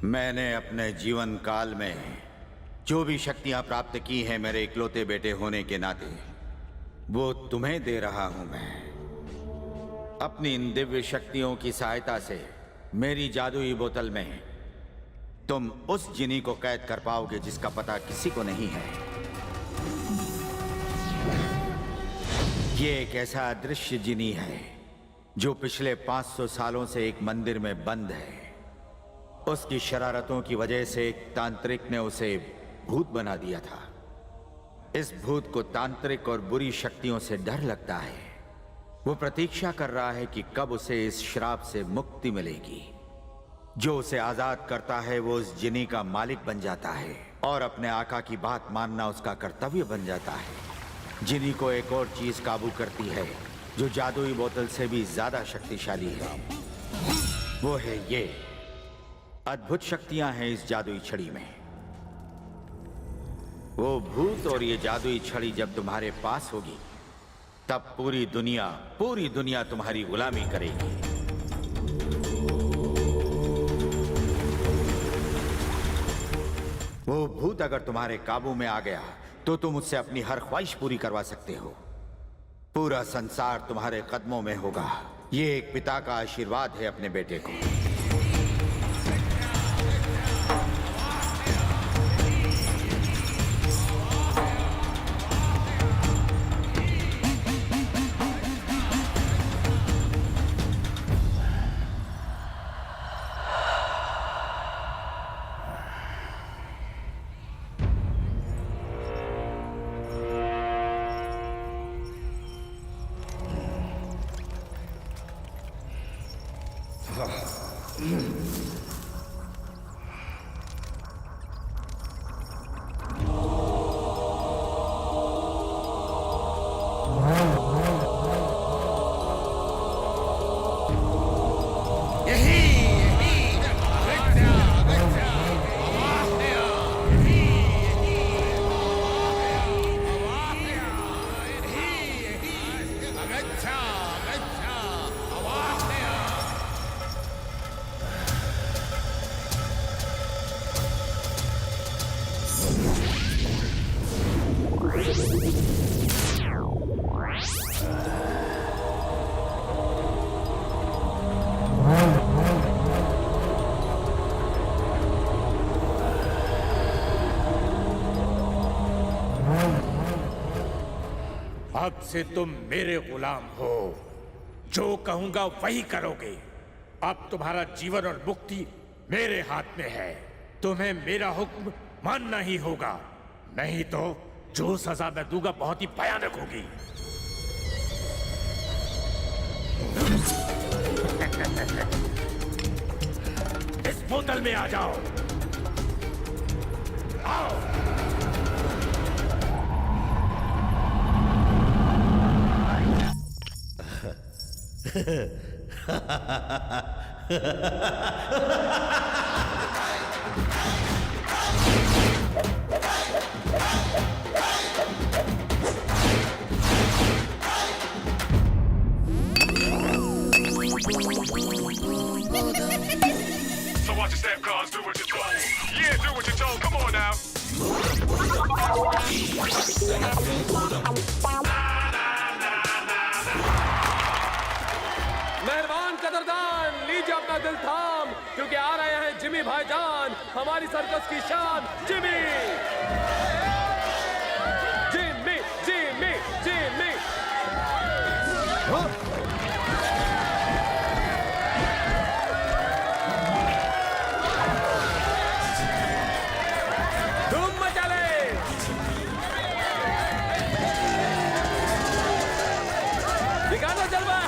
मैंने अपने जीवन काल में जो भी शक्तियां प्राप्त की हैं मेरे इकलौते बेटे होने के नाते, वो तुम्हें दे रहा हूं मैं। अपनी इन दिव्य शक्तियों की सहायता से मेरी जादुई बोतल में तुम उस जिनी को कैद कर पाओगे जिसका पता किसी को नहीं है। ये एक ऐसा अदृश्य जिनी है जो पिछले 500 सालों से एक मंदिर में बंद है। उसकी शरारतों की वजह से एक तांत्रिक ने उसे भूत बना दिया था। इस भूत को तांत्रिक और बुरी शक्तियों से डर लगता है। वो प्रतीक्षा कर रहा है कि कब उसे इस श्राप से मुक्ति मिलेगी। जो उसे आजाद करता है वो उस जिनी का मालिक बन जाता है और अपने आका की बात मानना उसका कर्तव्य बन जाता है। जिनी को एक और चीज काबू करती है जो जादुई बोतल से भी ज्यादा शक्तिशाली है। वो है ये अद्भुत शक्तियां हैं इस जादुई छड़ी में। वो भूत और ये जादुई छड़ी जब तुम्हारे पास होगी तब पूरी दुनिया तुम्हारी गुलामी करेगी। वो भूत अगर तुम्हारे काबू में आ गया तो तुम उससे अपनी हर ख्वाहिश पूरी करवा सकते हो। पूरा संसार तुम्हारे कदमों में होगा। ये एक पिता का आशीर्वाद है अपने बेटे को। अब से तुम मेरे गुलाम हो। जो कहूंगा वही करोगे। अब तुम्हारा जीवन और मुक्ति मेरे हाथ में है। तुम्हें मेरा हुक्म मानना ही होगा, नहीं तो जो सजा मैं दूंगा बहुत ही भयानक होगी। इस बोतल में आ जाओ। आओ। So watch your step, cause do what you're told. Yeah, do what you're told. Come on now. मेहरबान कदरदान, लीजिए अपना दिल थाम, क्योंकि आ रहे हैं जिमी भाईजान, हमारी सर्कस की शान जिमी। Jimmy Jimmy Jimmy. धूम मचा ले। दिखा दो जलवा।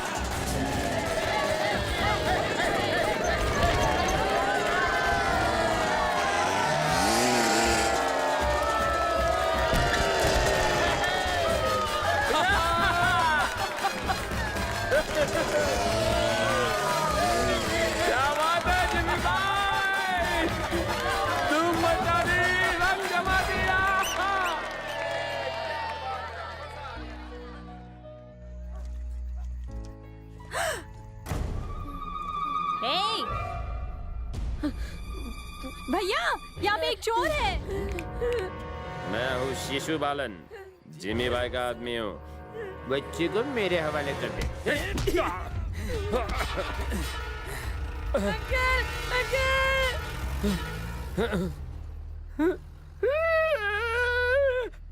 एक चोर है। मैं हूँ शिशु बालन, जिमी भाई का आदमी हूँ। बच्चे को मेरे हवाले कर दे। Uncle, uncle.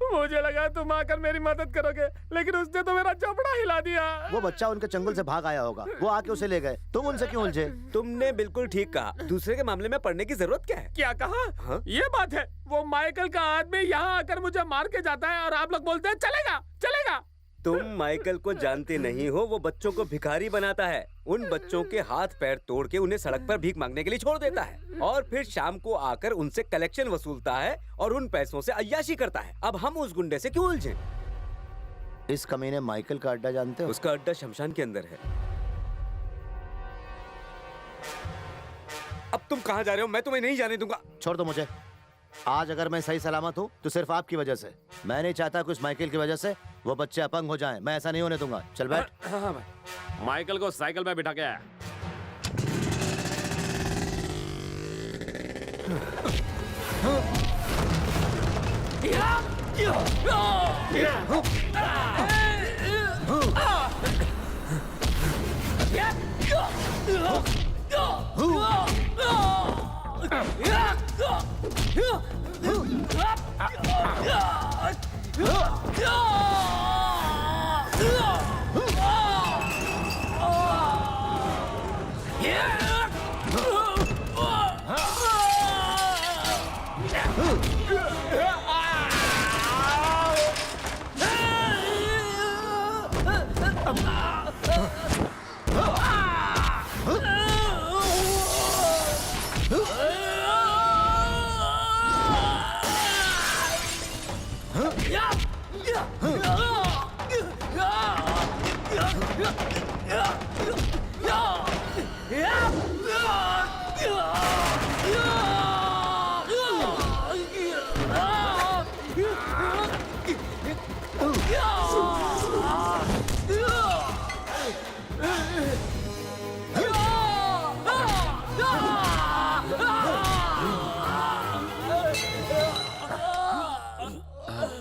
मुझे लगा तुम आकर मेरी मदद करोगे, लेकिन उसने तो मेरा चपड़ा हिला दिया। वो बच्चा उनके चंगुल से भाग आया होगा, वो आके उसे ले गए। तुम उनसे क्यों उलझे? तुमने बिल्कुल ठीक कहा। दूसरे के मामले में पढ़ने की जरूरत क्या है? क्या कहा? हाँ? ये बात है, वो माइकल का आदमी यहाँ आकर मुझे मार के जाता है और आप लोग बोलते हैं चलेगा चलेगा। तुम माइकल को जानते नहीं हो। वो बच्चों को भिखारी बनाता है। उन बच्चों के हाथ पैर तोड़ के उन्हें सड़क पर भीख मांगने के लिए छोड़ देता है और फिर शाम को आकर उनसे कलेक्शन वसूलता है और उन पैसों से अय्याशी करता है। अब हम उस गुंडे से क्यों उलझे? इस कमीने माइकल का अड्डा जानते हो? उसका अड्डा शमशान के अंदर है। अब तुम कहाँ जा रहे हो? मैं तुम्हें नहीं जाने दूंगा। छोड़ दो मुझे। आज अगर मैं सही सलामत हूँ तो सिर्फ आपकी वजह से। मैं नहीं चाहता कि उस माइकल की वजह से वो बच्चे अपंग हो जाएं। मैं ऐसा नहीं होने दूंगा। चल बैठ। हाँ भाई। माइकल को साइकिल में बिठा के आया।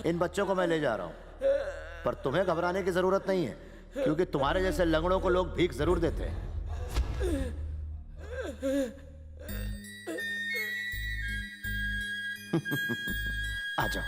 इन बच्चों को मैं ले जा रहा हूँ, पर तुम्हें घबराने की जरूरत नहीं है, क्योंकि तुम्हारे जैसे लंगड़ों को लोग भीख जरूर देते हैं। आ जाओ।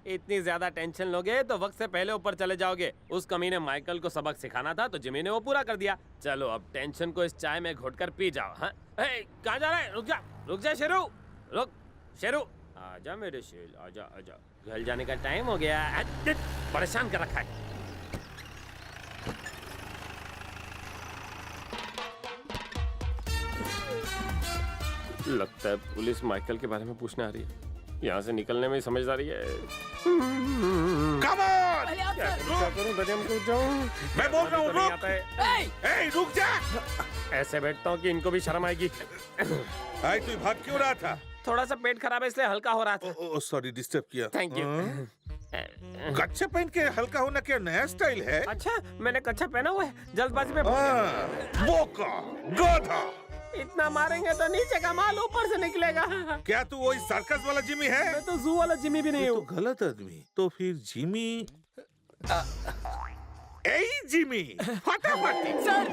इतनी ज्यादा टेंशन लोगे तो वक्त से पहले ऊपर चले जाओगे। उस कमीने माइकल को सबक सिखाना था तो जिमी ने वो पूरा कर दिया। चलो अब टेंशन को इस चाय में घोटकर पी जाओ। हाँ, कहाँ जा रहा है? रुक जा शेरू, रुक शेरू। आजा मेरे शेर, आजा आजा। घर जाने का टाइम हो गया। परेशान कर रखा है। लगता है पुलिस माइकल के बारे में पूछने आ रही है। यहाँ से निकलने में समझदारी है। Come on! क्या करूं? बजम को जाऊं? मैं बोल रहा हूँ नहीं रुक! आता है। ए, रुक जा! ऐसे बैठता हूँ कि इनको भी शर्म आएगी। आई तू भाग क्यों रहा था? थोड़ा सा पेट खराब है इसलिए हल्का हो रहा था। ओ सॉरी डिस्टर्ब किया। Thank you. कच्छा पहन के हल्का होना क्या नया स्टाइल है? अच्छा, मैंने कच्छा पहना हुआ है। जल्दबाजी में बोका, गधा। इतना मारेंगे तो नीचे का माल ऊपर से निकलेगा। क्या तू वही सर्कस वाला जिमी है? मैं तो जू वाला जिमी भी नहीं तो हूँ। गलत आदमी। तो फिर जिमी जिमी फटाफट सर,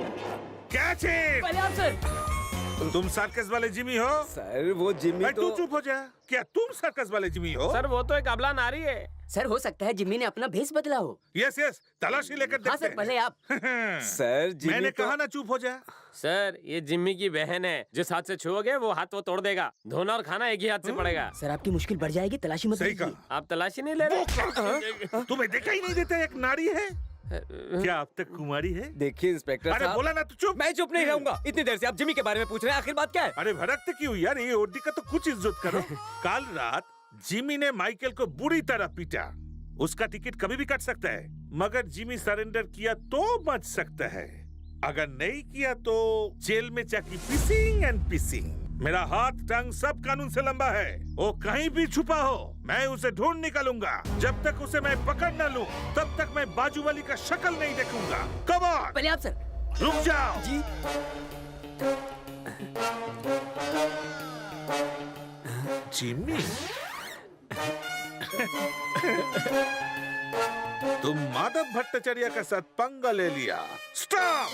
क्या चीज? पहले आप सर। तुम सर्कस वाले जिमी हो? सर वो जिमी तू तो चुप हो जा। क्या तुम सर्कस वाले जिमी हो? सर वो तो एक अबला नारी है। सर हो सकता है जिम्मी ने अपना भेष बदला हो। यस यस, तलाशी लेकर हाँ देखते सर, पहले आप। हैं। सर जिमी मैंने तो... कहा ना चुप हो जा। सर ये जिम्मी की बहन है। जिस हाथ से छुओगे वो हाथ वो तोड़ देगा। धोना और खाना एक ही हाथ से पड़ेगा। सर आपकी मुश्किल बढ़ जाएगी, तलाशी मत सही लीजिए। कहा। आप तलाशी नहीं ले रहे? तुम्हें देखा ही नहीं देता एक नारी है? क्या अब तक कुमारी है? देखिए इंस्पेक्टर अरे साहब, बोला ना तू चुप। मैं चुप नहीं रहूंगा। इतनी देर से आप जिमी के बारे में पूछ रहे हैं, आखिर बात क्या है? अरे भड़कते क्यों यार? ये ओडी का तो कुछ इज्जत करो। कल रात जिमी ने माइकल को बुरी तरह पीटा। उसका टिकट कभी भी कट सकता है, मगर जिमी सरेंडर किया तो बच सकता है। अगर नहीं किया तो जेल में जाके पिसिंग एंड पिसिंग। मेरा हाथ टंग सब कानून से लंबा है। वो कहीं भी छुपा हो, मैं उसे ढूंढ निकालूंगा। जब तक उसे मैं पकड़ न लूं, तब तक मैं बाजू वाली का शक्ल नहीं देखूंगा। कम ऑन, पहले आप सर। रुक जाओ। जी जिम्मी, तुम माधव भट्टाचार्य के साथ पंगा ले लिया। स्टॉप!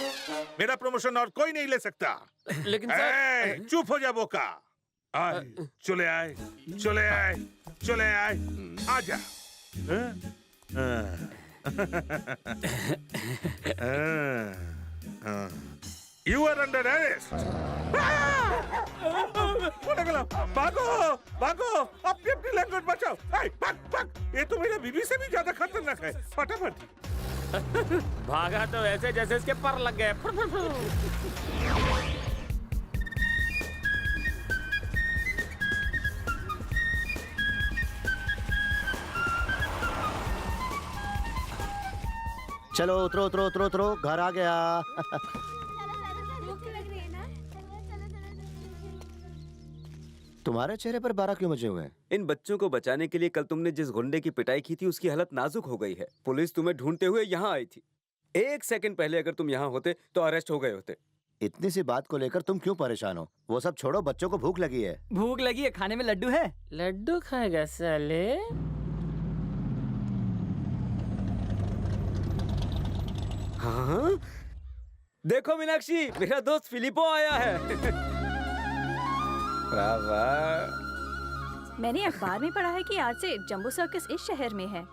मेरा प्रमोशन और कोई नहीं ले सकता। लेकिन सर चुप हो जा बोका। आए, चले आए, चले आए, चले आए, आजा। You are under arrest. भागो, भागो, अपनी अपनी लैंग्वेज बचाओ। भाग, भाग। ये तो मेरे बीबी से भी ज्यादा खतरनाक है। फटाफट। भागा तो ऐसे जैसे इसके पर लग गए। फुर, फुर, फुर। चलो उतरो उतरो उतरो उतरो, घर आ गया। तुम्हारे चेहरे पर 12 क्यों बजे हुए हैं? इन बच्चों को बचाने के लिए कल तुमने जिस गुंडे की पिटाई की थी उसकी हालत नाजुक हो गई है। पुलिस तुम्हें ढूंढते हुए यहाँ आई थी। 1 सेकंड पहले अगर तुम यहाँ होते तो अरेस्ट हो गए होते। इतनी सी बात को लेकर तुम क्यों परेशान हो? वो सब छोड़ो, बच्चों को भूख लगी है। भूख लगी है, खाने में लड्डू है। लड्डू खाएगा साले? हाँ? देखो मीनाक्षी, मेरा दोस्त फिलिपो आया है। वाह वाह। मैंने अखबार में पढ़ा है कि आज से जंबो सर्कस इस शहर में है।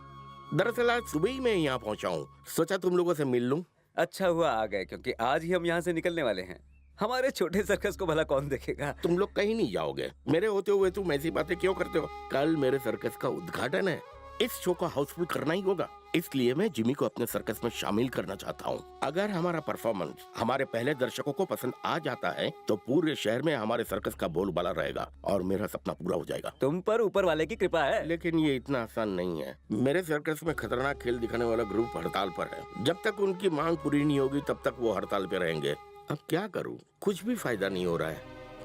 दरअसल आज सुबह ही मैं यहाँ पहुँचा हूँ, सोचा तुम लोगों से मिल लूं। अच्छा हुआ आ गए, क्योंकि आज ही हम यहाँ से निकलने वाले हैं। हमारे छोटे सर्कस को भला कौन देखेगा? तुम लोग कहीं नहीं जाओगे, मेरे होते हुए तुम ऐसी बातें क्यों करते हो? कल मेरे सर्कस का उद्घाटन है, इस शो को हाउसफुल करना ही होगा। इसलिए मैं जिमी को अपने सर्कस में शामिल करना चाहता हूँ। अगर हमारा परफॉर्मेंस हमारे पहले दर्शकों को पसंद आ जाता है तो पूरे शहर में हमारे सर्कस का बोलबाला रहेगा और मेरा सपना पूरा हो जाएगा। तुम पर ऊपर वाले की कृपा है। लेकिन ये इतना आसान नहीं है। मेरे सर्कस में खतरनाक खेल दिखाने वाला ग्रुप हड़ताल पर है। जब तक उनकी मांग पूरी नहीं होगी तब तक वो हड़ताल पे रहेंगे। अब क्या करूँ, कुछ भी फायदा नहीं हो रहा है।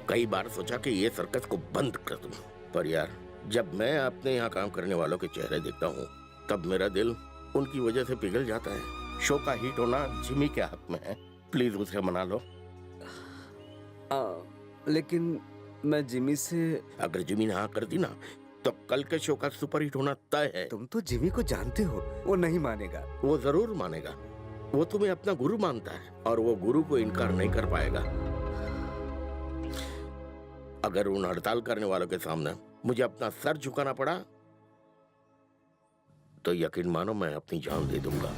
कई बार सोचा कि ये सर्कस को बंद कर दूं, पर यार जब मैं अपने यहाँ काम करने वालों के चेहरे देखता हूँ तब मेरा दिल उनकी वजह से पिघल जाता है। शो का हिट होना जिमी के हाथ में है, प्लीज उसे मना लो। लेकिन मैं जिमी से... अगर जिमी ने हाँ कर दी ना तो कल के शो का सुपर हिट होना तय है। तुम तो जिमी को जानते हो, वो नहीं मानेगा। वो जरूर मानेगा, वो तुम्हें अपना गुरु मानता है और वो गुरु को इनकार नहीं कर पाएगा। अगर उन हड़ताल करने वालों के सामने मुझे अपना सर झुकाना पड़ा तो यकीन मानो मैं अपनी जान दे दूंगा।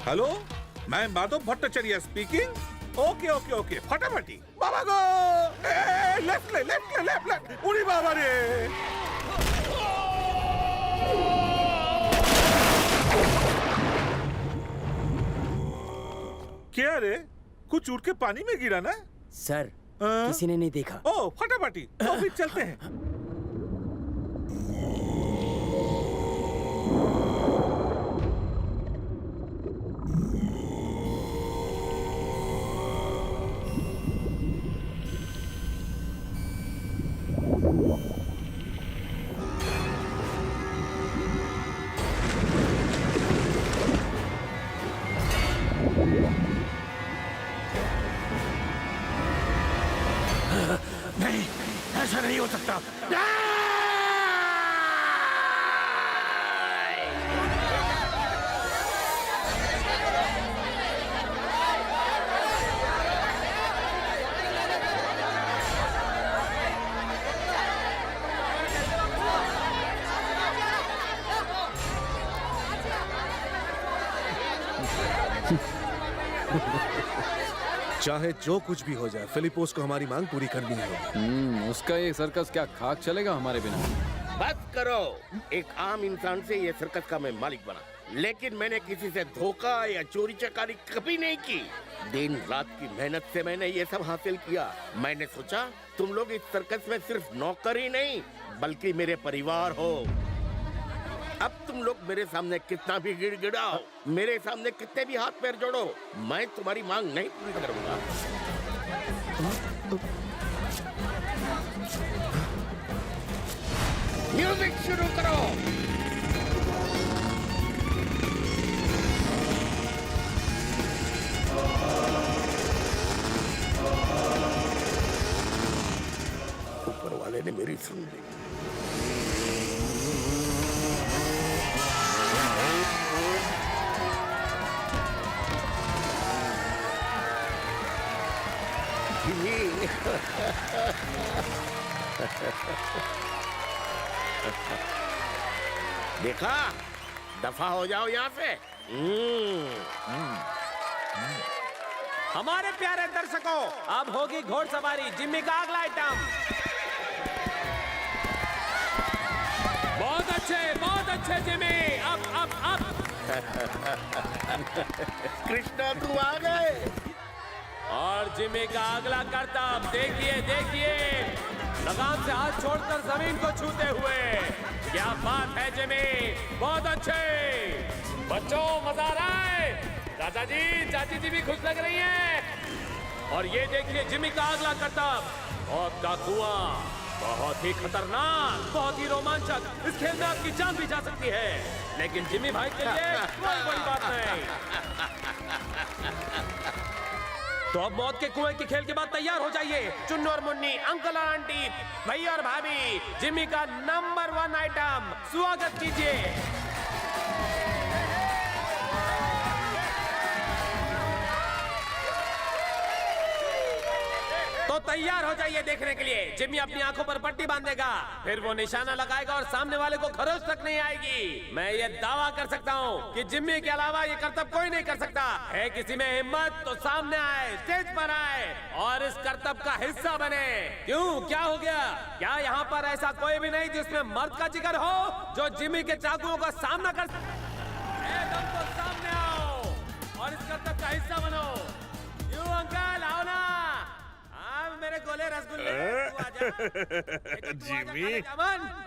हेलो, मैं Madhav Bhattacharya speaking. Okay okay okay, फटाफटी बाबा गो। लेफ्ट ले, लेफ्ट ले, लेफ्ट लेफ्ट। उड़ी बाबा रे। क्या रे, कुछ उड़ के पानी में गिरा ना? सर किसी ने नहीं देखा। ओ फटाफटी, तो फिर चलते हैं। नहीं, ऐसा नहीं हो सकता। चाहे जो कुछ भी हो जाए, फिलिपोस को हमारी मांग पूरी करनी होगी। उसका ये सर्कस क्या खाक चलेगा हमारे बिना? बस करो। एक आम इंसान से ये सर्कस का मैं मालिक बना, लेकिन मैंने किसी से धोखा या चोरी चकारी कभी नहीं की। दिन रात की मेहनत से मैंने ये सब हासिल किया। मैंने सोचा तुम लोग इस सर्कस में सिर्फ नौकर ही नहीं बल्कि मेरे परिवार हो। अब तुम लोग मेरे सामने कितना भी गिड़गिड़ाओ, मेरे सामने कितने भी हाथ पैर जोड़ो, मैं तुम्हारी मांग नहीं पूरी करूंगा। म्यूजिक शुरू करो। ऊपर वाले ने मेरी सुन ली। देखा, दफा हो जाओ यहाँ से। हमारे प्यारे दर्शकों, अब होगी घोड़सवारी जिम्मी का अगला आइटम। बहुत अच्छे जिम्मी। अब कृष्णा तुम आ गए। और जिम्मी का अगला करतब देखिए लगाम से हाथ छोड़कर जमीन को छूते हुए। क्या बात है जिम्मी, बहुत अच्छे। बच्चों मजा आ रहा है। चाचा जी चाची जी भी खुश लग रही हैं। और ये देखिए जिम्मी का अगला करतब, मौत का कुआं। बहुत ही खतरनाक, बहुत ही रोमांचक। इस खेल में आपकी जान भी जा सकती है, लेकिन जिम्मी भाई के लिए कोई बड़ी बात नहीं। तो अब मौत के कुएं के खेल के बाद तैयार हो जाइए। चुन्नू और मुन्नी, अंकल और आंटी, भैया और भाभी, जिम्मी का नंबर 1 आइटम स्वागत कीजिए। तो तैयार हो जाइए देखने के लिए। जिम्मी अपनी आंखों पर पट्टी बांधेगा, फिर वो निशाना लगाएगा और सामने वाले को खरोच तक नहीं आएगी। मैं ये दावा कर सकता हूँ कि जिम्मी के अलावा ये करतब कोई नहीं कर सकता है। किसी में हिम्मत तो सामने आए, स्टेज पर आए और इस करतब का हिस्सा बने। क्यों, क्या हो गया? क्या यहाँ पर ऐसा कोई भी नहीं जिसमें मर्द का जिगर हो, जो जिम्मी के चाकुओं का सामना कर एकदम तो सामने आओ और इस करतब का हिस्सा बनो। यू अंकल आओ ना, मेरे गोले रसगुल्ले। जिम्मी,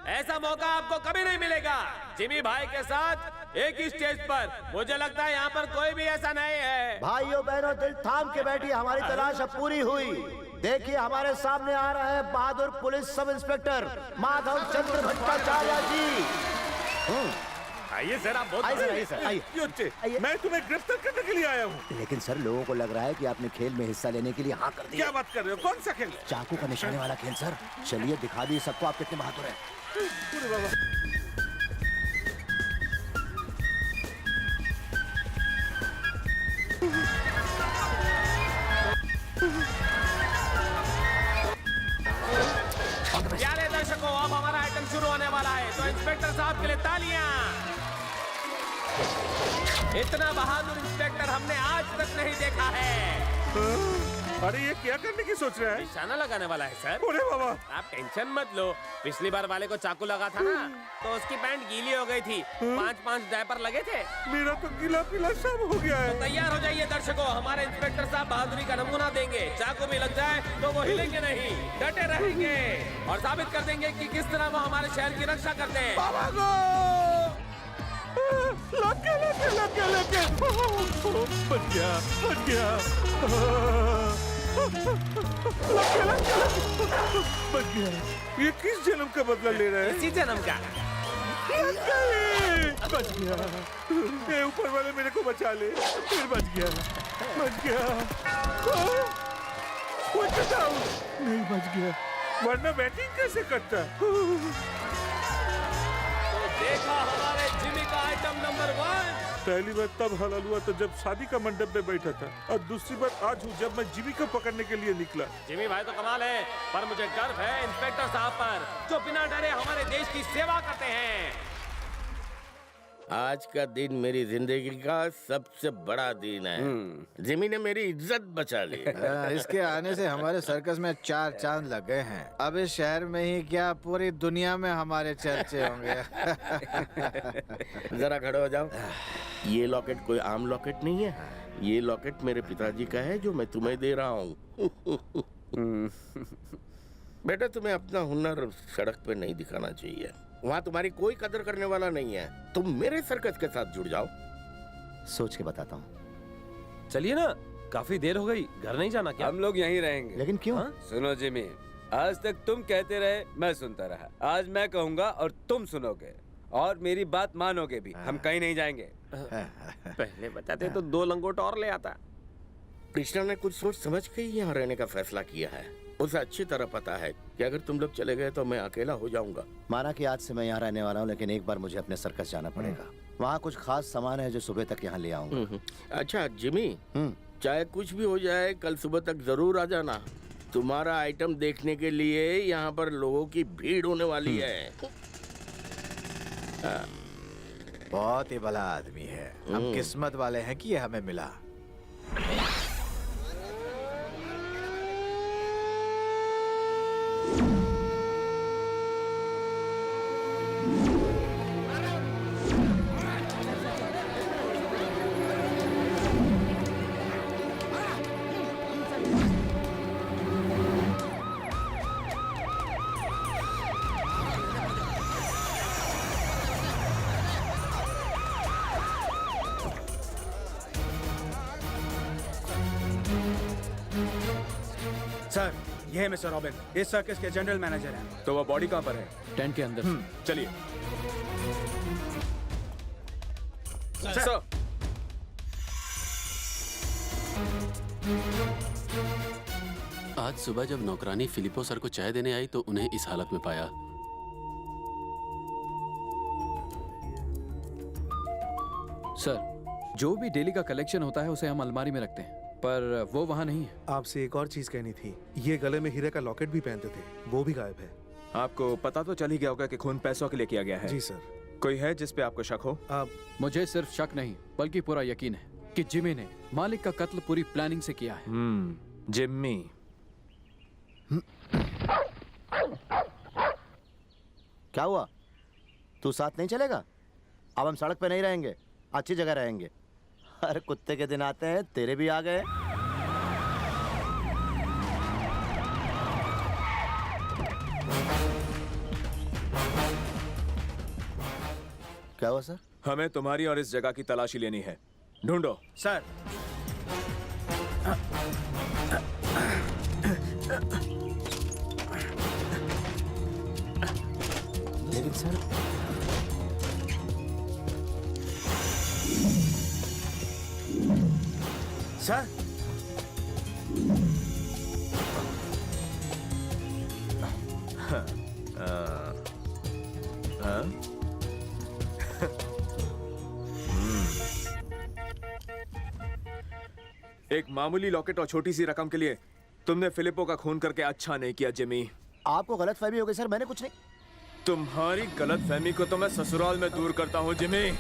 ऐसा मौका आपको कभी नहीं मिलेगा। जिम्मी भाई के साथ एक ही स्टेज पर। मुझे लगता है यहाँ पर कोई भी ऐसा नहीं है। भाइयों बहनों, दिल थाम के बैठिए, हमारी तलाश अब पूरी हुई। देखिए हमारे सामने आ रहा है बहादुर पुलिस सब इंस्पेक्टर माधव चंद्र भट्टाचार्य जी। आइए सर, आप बहुत आइए सर, आइए। मैं तुम्हें गिरफ्तार करने के लिए आया हूँ। लेकिन सर, लोगों को लग रहा है कि आपने खेल में हिस्सा लेने के लिए हाँ कर दिया। क्या बात कर रहे हो? कौन सा खेल? चाकू का निशाने वाला खेल सर। चलिए दिखा दिए सबको आप कितने बहादुर हैं। प्यारे दर्शकों, अब हमारा आइटम शुरू होने वाला है, तो इंस्पेक्टर साहब के लिए तालियां। इतना बहादुर इंस्पेक्टर हमने आज तक नहीं देखा है। अरे ये क्या करने की सोच रहा है? निशाना लगाने वाला है सर। अरे बाबा, आप टेंशन मत लो। पिछली बार वाले को चाकू लगा था ना, तो उसकी पैंट गीली हो गई थी। 5-5 डायपर लगे थे। मेरा तो गीला पीला सब हो गया है। तो तैयार हो जाइए दर्शकों, हमारे इंस्पेक्टर साहब बहादुरी का नमूना देंगे। चाकू भी लग जाए तो वो हिलेंगे नहीं, डटे रहेंगे और साबित कर देंगे कि किस तरह वो हमारे शहर की रक्षा करते हैं। बाबा को लग गया। बच गया। बच गया। ये किस जन्म का बदला ले रहा है? इसी जन्म का। बच गया। ये ऊपर वाले मेरे को बचा ले। फिर बच गया। नहीं बच गया, वरना बैटिंग कैसे करता? तो देखा हमारे जिम्मी का आइटम नंबर 1। पहली बार तब हलाल हुआ था जब शादी का मंडप में बैठा था, और दूसरी बार आज हूँ जब मैं जिम्मी को पकड़ने के लिए निकला। जिम्मी भाई तो कमाल है, पर मुझे गर्व है इंस्पेक्टर साहब पर, जो बिना डरे हमारे देश की सेवा करते हैं। आज का दिन मेरी जिंदगी का सबसे बड़ा दिन है। जिमी ने मेरी इज्जत बचा ली। इसके आने से हमारे सर्कस में 4 चांद लग गए हैं। अब इस शहर में ही क्या पूरी दुनिया में हमारे चर्चे होंगे। जरा खड़े हो जाओ। ये लॉकेट कोई आम लॉकेट नहीं है। ये लॉकेट मेरे पिताजी का है जो मैं तुम्हें दे रहा हूँ। बेटा, तुम्हें अपना हुनर सड़क पे नहीं दिखाना चाहिए। वहाँ तुम्हारी कोई कदर करने वाला नहीं है। तुम मेरे सर्कस के साथ जुड़ जाओ। सोच के बताता हूँ। चलिए ना, काफी देर हो गई, घर नहीं जाना क्या? हम लोग यहीं रहेंगे। लेकिन क्यों? सुनो जिमी, आज तक तुम कहते रहे, मैं सुनता रहा। आज मैं कहूँगा और तुम सुनोगे और मेरी बात मानोगे भी। हम कहीं नहीं जाएंगे। पहले बताते तो 2 लंगोट और ले आता। कृष्णा ने कुछ सोच समझ के ही यहाँ रहने का फैसला किया है। उसे अच्छी तरह पता है कि अगर तुम लोग चले गए तो मैं अकेला हो जाऊंगा। माना कि आज से मैं यहाँ रहने वाला हूँ, लेकिन एक बार मुझे अपने सर्कस जाना पड़ेगा। वहाँ कुछ खास सामान है जो सुबह तक यहाँ ले आऊंगा। अच्छा जिमी, चाहे कुछ भी हो जाए, कल सुबह तक जरूर आ जाना। तुम्हारा आइटम देखने के लिए यहाँ पर लोगों की भीड़ होने वाली है। बहुत ही भला आदमी है। हम किस्मत वाले हैं कि ये हमें मिला। सर, ये है मिस्टर रॉबिन, इस सर्कस के जनरल मैनेजर हैं। तो वो बॉडी कहाँ पर है? टेंट के अंदर। चलिए। सर। आज सुबह जब नौकरानी फिलिपो सर को चाय देने आई तो उन्हें इस हालत में पाया। सर, जो भी डेली का कलेक्शन होता है उसे हम अलमारी में रखते हैं, पर वो वहाँ नहीं है। आपसे एक और चीज कहनी थी। ये गले में हीरे का लॉकेट भी पहनते थे, वो भी गायब है। आपको पता तो चल ही गया होगा कि खून पैसों के लिए किया गया है। जी सर। कोई है जिस पे आपको शक हो? मुझे सिर्फ शक नहीं बल्कि पूरा यकीन है कि जिमी ने मालिक का कत्ल पूरी प्लानिंग से किया है। जिम्मी। क्या हुआ? तू साथ नहीं चलेगा? अब हम सड़क पे नहीं रहेंगे, अच्छी जगह रहेंगे। हर कुत्ते के दिन आते हैं, तेरे भी आ गए। क्या हुआ सर? हमें तुम्हारी और इस जगह की तलाशी लेनी है। ढूंढो। सर। लेकिन सर, सर, एक मामूली लॉकेट और छोटी सी रकम के लिए तुमने फिलिपो का खून करके अच्छा नहीं किया जिमी। आपको गलतफहमी हो गई सर, मैंने कुछ नहीं। तुम्हारी गलतफहमी को तो मैं ससुराल में दूर करता हूँ Jimmy.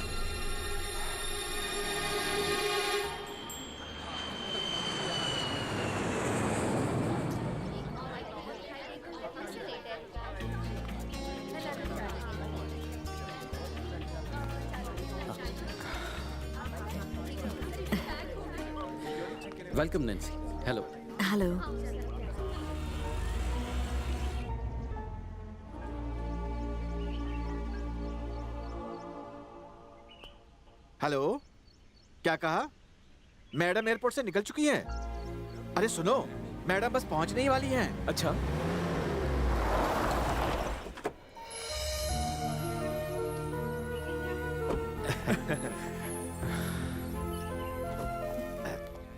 Welcome Nancy. Hello. Hello. Hello, क्या कहा? मैडम एयरपोर्ट से निकल चुकी हैं। अरे सुनो, मैडम बस पहुंचने ही वाली हैं। अच्छा।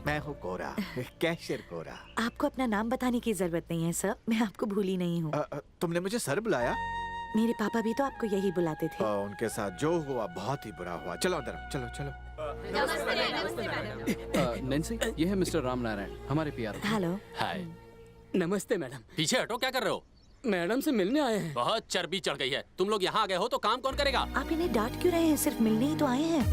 मैं हूँ कोरा, कैशियर कोरा। आपको अपना नाम बताने की जरूरत नहीं है सर, मैं आपको भूली नहीं हूँ। तुमने मुझे सर बुलाया? मेरे पापा भी तो आपको यही बुलाते थे। उनके साथ जो हुआ बहुत ही बुरा हुआ। चलो अंदर, चलो चलो। नैन्सी, ये है मिस्टर राम नारायण, हमारे पीआर। हेलो। हाय। नमस्ते मैडम। पीछे हटो, क्या कर रहे हो? मैडम से मिलने आए हैं। बहुत चर्बी चढ़ गई है। तुम लोग यहाँ आ गए हो तो काम कौन करेगा? आप इन्हें डांट क्यों रहे हैं? सिर्फ मिलने ही तो आए हैं।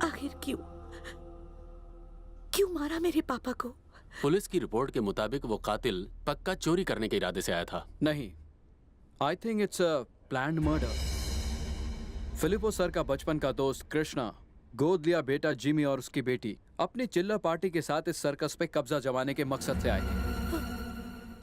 आखिर क्यों मारा मेरे पापा को? पुलिस की रिपोर्ट के मुताबिक वो कातिल पक्का चोरी करने के इरादे से आया था। नहीं, I think it's a planned murder. Filippo sir का बचपन का दोस्त कृष्णा गोद लिया बेटा जिमी और उसकी बेटी अपनी चिल्ला पार्टी के साथ इस सर्कस पे कब्जा जमाने के मकसद से आए थे।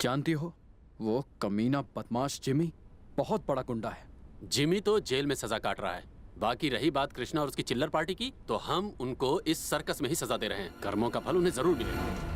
जानती हो, वो कमीना बदमाश जिमी बहुत बड़ा गुंडा है। जिमी तो जेल में सजा काट रहा है। बाकी रही बात कृष्णा और उसकी चिल्लर पार्टी की, तो हम उनको इस सर्कस में ही सजा दे रहे हैं। कर्मों का फल उन्हें जरूर मिलेगा।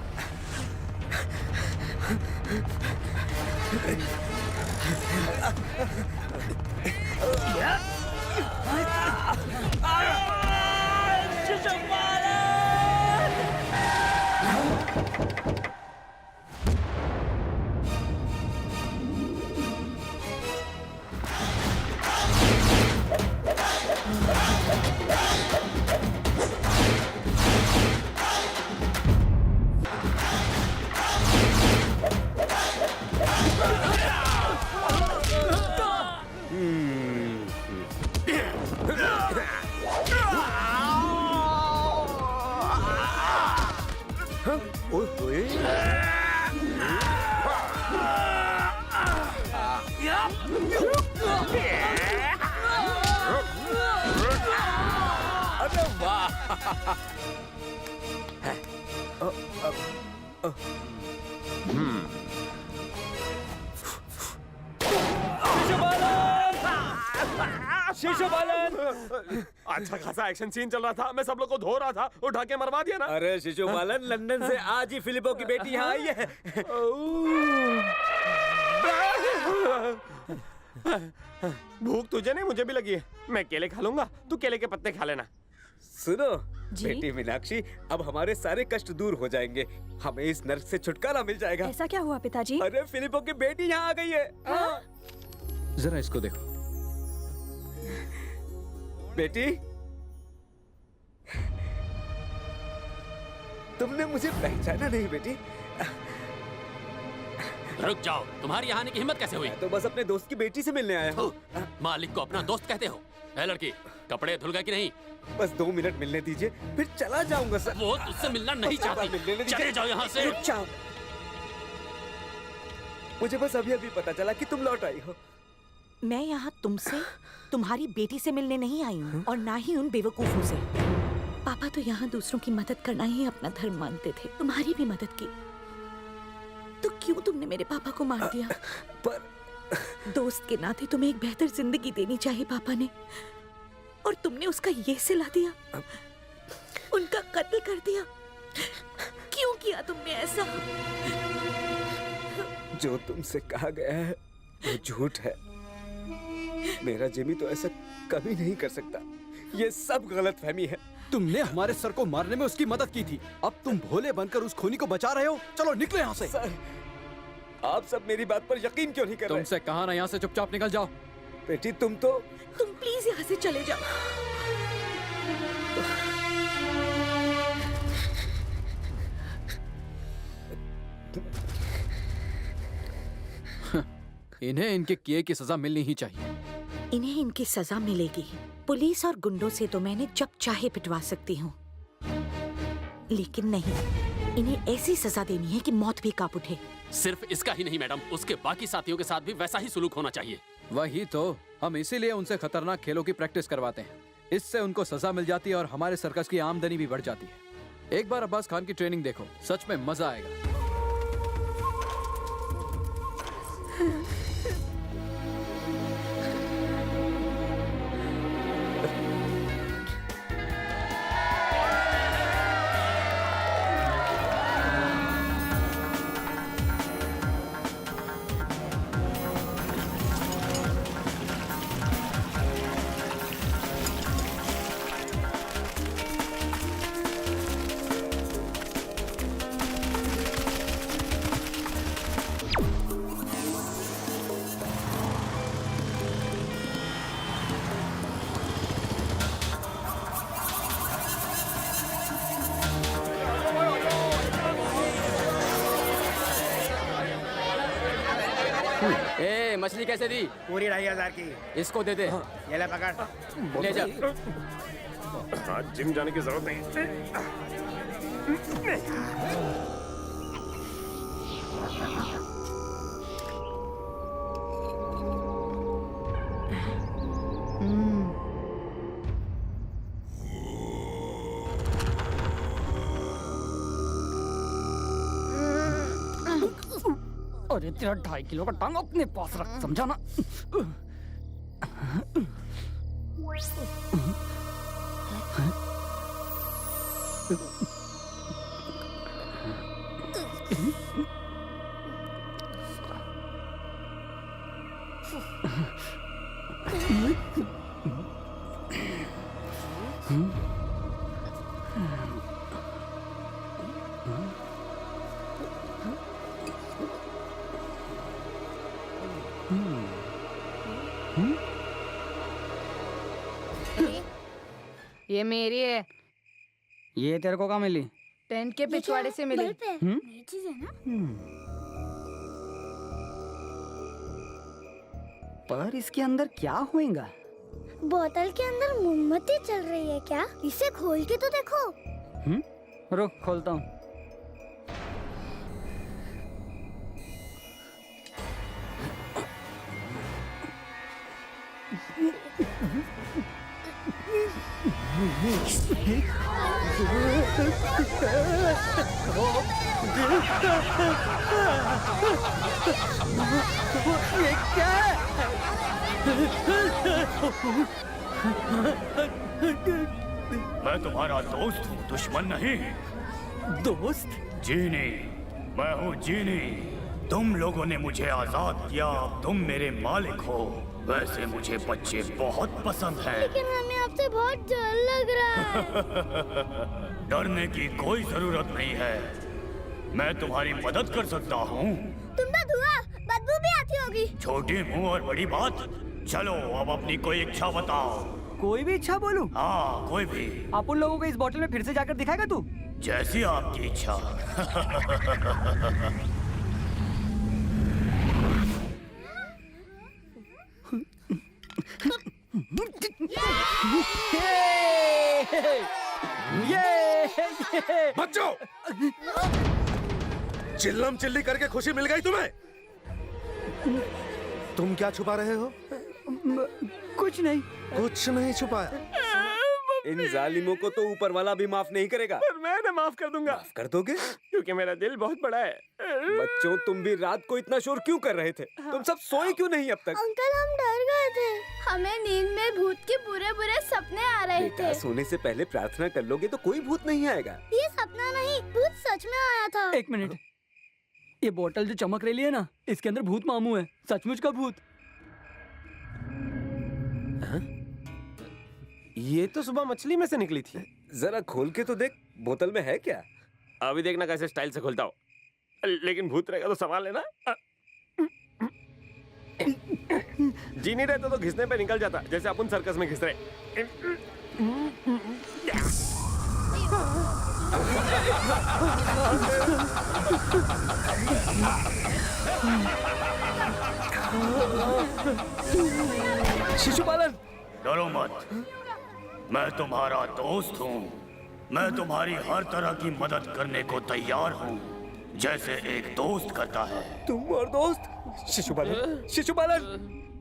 अच्छा खासा एक्शन सीन चल रहा था, मैं सब लोग को धो रहा था, उठा के मरवा दिया ना। अरे शिशुपालन, लंदन से आज ही फिलिपो की बेटी यहाँ आई है। भूख तुझे नहीं, मुझे भी लगी है। मैं केले खा लूंगा, तू केले के पत्ते खा लेना। सुनो बेटी मीनाक्षी, अब हमारे सारे कष्ट दूर हो जाएंगे। हमें इस नर्क से छुटकारा मिल जाएगा। ऐसा क्या हुआ पिताजी? अरे फिलिपो की बेटी यहाँ आ गई है। हाँ? जरा इसको देखो। बेटी, तुमने मुझे पहचाना नहीं बेटी? रुक जाओ, तुम्हारी यहाँ आने की हिम्मत कैसे हुई? तो बस अपने दोस्त की बेटी से मिलने आया हूँ। मालिक को अपना दोस्त कहते हो? है लड़की, कपड़े धुल गए कि नहीं? बस 2 मिनट मिलने दीजिए, फिर चला जाऊंगा सर। वो तुझसे मिलना नहीं चाहती। चले जाओ यहाँ से। रुक जाओ। मुझे बस अभी अभी पता चला कि तुम लौट आई हो। मैं यहाँ तुमसे, तुम्हारी बेटी से मिलने नहीं आई हूँ, और ना ही उन बेवकूफों से। पापा तो यहाँ दूसरों की मदद करना ही अपना धर्म मानते थे। तुम्हारी भी मदद की, तो क्यों तुमने मेरे पापा को मार दिया? पर दोस्त के नाते तुम्हें एक बेहतर जिंदगी देनी चाहिए पापा ने, और तुमने उसका ये सिला दिया, उनका कत्ल कर दिया। क्यों किया तुमने ऐसा? जो तुमसे कहा गया है वो झूठ है। मेरा जिमी तो ऐसा कभी नहीं कर सकता। ये सब गलतफहमी है। तुमने हमारे सर को मारने में उसकी मदद की थी, अब तुम भोले बनकर उस खूनी को बचा रहे हो। चलो निकलो यहाँ से। सर, आप सब मेरी बात पर यकीन क्यों नहीं कर रहे? तुमसे कहा ना, यहाँ से चुपचाप निकल जाओ। बेटी तुम प्लीज यहाँ से चले जाओ। इन्हें इनके किए की सजा मिलनी ही चाहिए। इन्हें इनकी सजा मिलेगी। पुलिस और गुंडों से तो मैंने जब चाहे पिटवा सकती हूँ, लेकिन नहीं, इन्हें ऐसी सजा देनी है कि मौत भी कांप उठे। सिर्फ इसका ही नहीं मैडम, उसके बाकी साथियों के साथ भी वैसा ही सुलूक होना चाहिए। वही तो, हम इसीलिए उनसे खतरनाक खेलों की प्रैक्टिस करवाते हैं। इससे उनको सजा मिल जाती है और हमारे सर्कस की आमदनी भी बढ़ जाती है। एक बार अब्बास खान की ट्रेनिंग देखो, सच में मजा आएगा। ए मछली कैसे दी? पूरी 2500 की। इसको दे दे। ये ले पकड़। ले जा। आज जिम जाने की जरूरत नहीं। अरे तेरा 2.5 किलो का टांग अपने पास रख, समझा ना? ये मेरी है। ये तेरे को कहाँ मिली? टेंट के पिछवाड़े से मिली। मेरी चीज है ना। पर इसके अंदर क्या होएगा? बोतल के अंदर मोमबत्ती चल रही है क्या? इसे खोल के तो देखो। रुक खोलता हूँ। ये क्या है? मैं तुम्हारा दोस्त हूँ, दुश्मन नहीं। दोस्त? जीनी, मैं हूँ जीनी। तुम लोगों ने मुझे आजाद किया, अब तुम मेरे मालिक हो। वैसे मुझे बच्चे बहुत पसंद हैं। लेकिन हमें आपसे बहुत डर लग रहा है। डरने की कोई जरूरत नहीं है, मैं तुम्हारी मदद कर सकता हूँ। तुम तो धुआं, बदबू भी आती होगी। छोटी मुंह और बड़ी बात। चलो अब अपनी कोई इच्छा बताओ। कोई भी इच्छा बोलूं? हाँ कोई भी। आप उन लोगों को इस बोतल में फिर से जाकर दिखाएगा तू? जैसी आपकी इच्छा। बच्चों, चिल्लम चिल्ली करके खुशी मिल गई तुम्हें? तुम क्या छुपा रहे हो? कुछ नहीं। कुछ नहीं छुपाया। इन जालिमों को तो ऊपर वाला भी माफ नहीं करेगा। पर मैं ना माफ कर दूंगा। माफ कर दोगे? क्योंकि मेरा दिल बहुत बड़ा है। बच्चों, तुम भी रात को इतना शोर क्यों कर रहे थे? तुम सब सोए क्यों नहीं अब तक? अंकल हम डर गए थे। हमें नींद में भूत के बुरे बुरे सपने आ रहे बेटा, थे। सोने से पहले प्रार्थना कर लोगे तो कोई भूत नहीं आएगा। ये सपना नहीं, भूत सच में आया था। एक मिनट, ये बोतल जो चमक रही है ना, इसके अंदर भूत मामू है। सचमुच का भूत। ये तो सुबह मछली में से निकली थी। जरा खोल के तो देख, बोतल में है क्या? अभी देखना कैसे स्टाइल से खोलता हूँ। लेकिन भूत रहेगा तो संभाल लेना। जी नहीं रहता तो घिसने पे निकल जाता, जैसे अपन सर्कस में घिस रहे। शिशुपालन, डरो मत, मैं तुम्हारा दोस्त हूँ। मैं तुम्हारी हर तरह की मदद करने को तैयार हूँ, जैसे एक दोस्त करता है। तुम और दोस्त? शिशुपालन, शिशुपालन।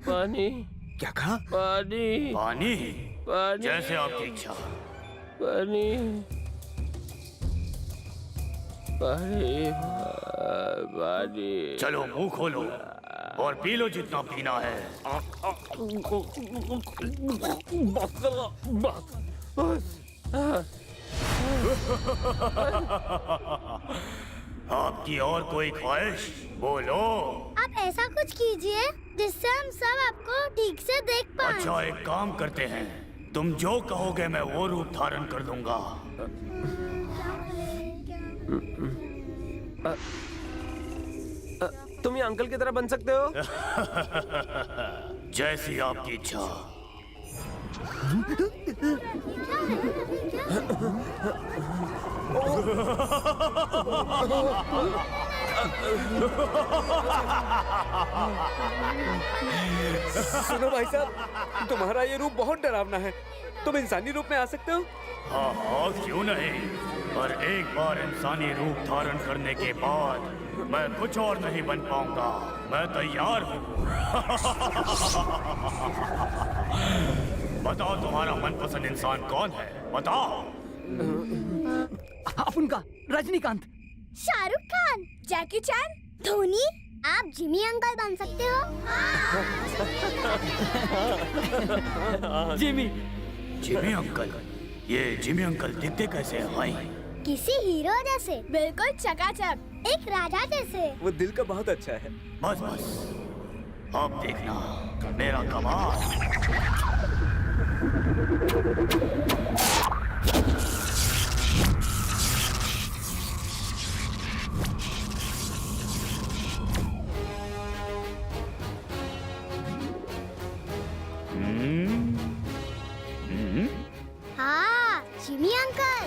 पानी। क्या कहा? पानी। पानी? पानी। जैसे आपकी इच्छा। पानी। पानी। पानी। चलो मुंह खोलो और पी लो जितना पीना है। आपकी और कोई ख्वाहिश? बोलो। आप ऐसा कुछ कीजिए जिससे हम सब आपको ठीक से देख पाएं। अच्छा, एक काम करते हैं, तुम जो कहोगे मैं वो रूप धारण कर दूंगा। तुम ये अंकल की तरह बन सकते हो। जैसी आपकी इच्छा। सुनो भाई साहब, तुम्हारा ये रूप बहुत डरावना है। तुम इंसानी रूप में आ सकते हो? हाँ हाँ, क्यों नहीं। पर एक बार इंसानी रूप धारण करने के बाद मैं कुछ और नहीं बन पाऊंगा। मैं तैयार हूँ। बताओ तुम्हारा मनपसंद इंसान कौन है? बताओ। अपन का रजनीकांत, शाहरुख खान, जैकी चैन, धोनी। आप जिमी अंकल बन सकते हो। जिमी। Jimmy uncle? ये जिमी अंकल दिखते कैसे हैं भाई? किसी हीरो जैसे, बिल्कुल चकाचक, एक राजा जैसे। वो दिल का बहुत अच्छा है। बस बस, अब देखना मेरा कमाल। हाँ, जिमी अंकल।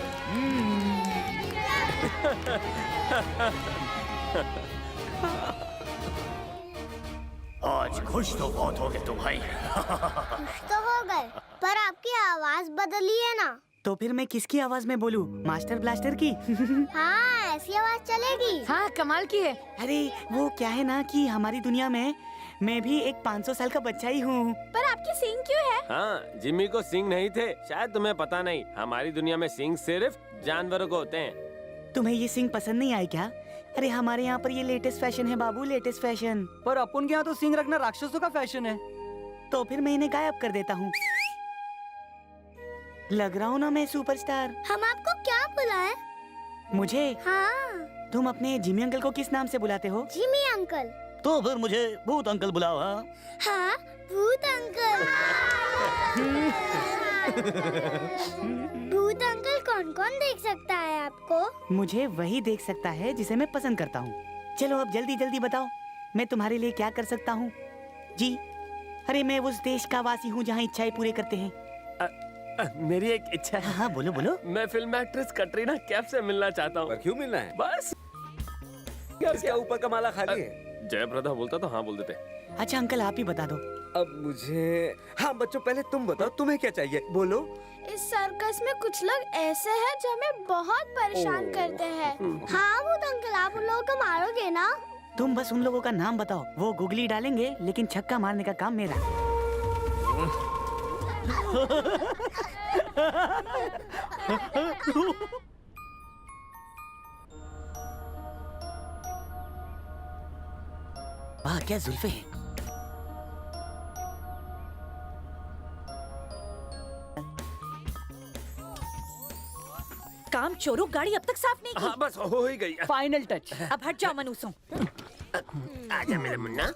आज खुश तो बहुत हो गए तुम भाई। खुश तो हो गए, पर आपकी आवाज बदली है ना। तो फिर मैं किसकी आवाज में बोलूं? मास्टर ब्लास्टर की? हाँ, ऐसी आवाज चलेगी। हाँ, कमाल की है। अरे वो क्या है ना कि हमारी दुनिया में मैं भी एक 500 साल का बच्चा ही हूँ। पर आपके सींग क्यों है? हाँ, जिम्मी को सींग नहीं थे, शायद तुम्हें पता नहीं। हमारी दुनिया में सींग सिर्फ जानवरों को होते हैं। तुम्हें ये सिंग पसंद नहीं आए क्या? अरे हमारे यहाँ पर ये लेटेस्ट फैशन है बाबू, लेटेस्ट फैशन। पर अपन के यहाँ तो सिंग रखना राक्षसों का फैशन है। तो फिर मैं इन्हें गायब कर देता हूँ। लग रहा हूँ ना मैं सुपरस्टार। हम आपको क्या बुलाएं? मुझे? हाँ। तुम अपने जिमी अंकल को किस नाम से बुलाते हो? Jimmy uncle. तो फिर मुझे भूत अंकल बुलाओ। हाँ, हाँ, भूत अंकल। भूत अंकल कौन कौन देख सकता है आपको? मुझे वही देख सकता है जिसे मैं पसंद करता हूँ। चलो अब जल्दी जल्दी बताओ, मैं तुम्हारे लिए क्या कर सकता हूँ? जी, अरे मैं उस देश का वासी हूँ जहाँ इच्छाएं पूरे करते हैं। मेरी एक इच्छा है। हाँ बोलो बोलो। मैं फिल्म एक्ट्रेस कटरीना कैफ से मिलना चाहता हूँ। पर क्यों मिलना है? बस इसका ऊपर का माला खाली है। जयप्रदा बोलता तो हाँ बोल देते। अच्छा अंकल आप ही बता दो। अब मुझे, हाँ बच्चों पहले तुम बताओ, तुम्हें क्या चाहिए? बोलो। इस सर्कस में कुछ लोग ऐसे हैं जो हमें बहुत परेशान करते हैं। हाँ भूत अंकल, आप उन लोगों को मारोगे ना? तुम बस उन लोगों का नाम बताओ, वो गुगली डालेंगे, लेकिन छक्का मारने का काम मेरा। वाह क्या जुल्फे हैं। काम चोरों, गाड़ी अब तक साफ नहीं की। हाँ बस हो ही गई। Final touch. अब हट जाओ मनूसों। आजा मेरे मुन्ना।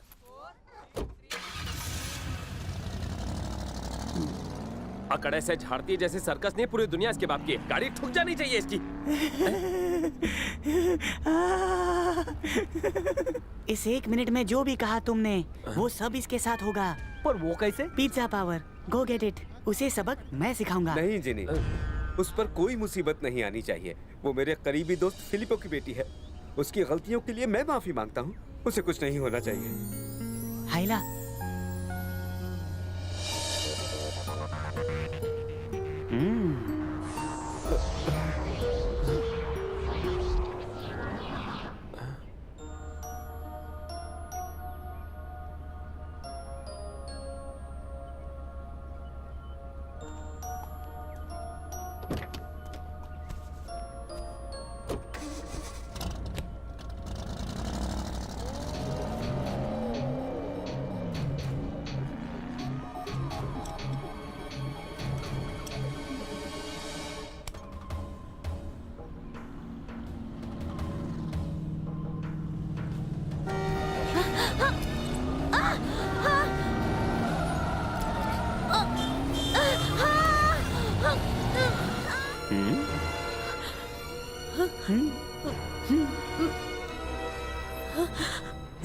अकड़े से झाड़ती है जैसे सर्कस नहीं, पूरी दुनिया इसके बाप की है। गाड़ी ठुक जानी चाहिए इसकी। इस 1 मिनट में जो भी कहा तुमने वो सब इसके साथ होगा। पर वो कैसे? Pizza power, go get it. उसे सबक मैं सिखाऊंगा। नहीं जिनी, उस पर कोई मुसीबत नहीं आनी चाहिए। वो मेरे करीबी दोस्त फिलिपो की बेटी है। उसकी गलतियों के लिए मैं माफी मांगता हूँ। उसे कुछ नहीं होना चाहिए। हाइला,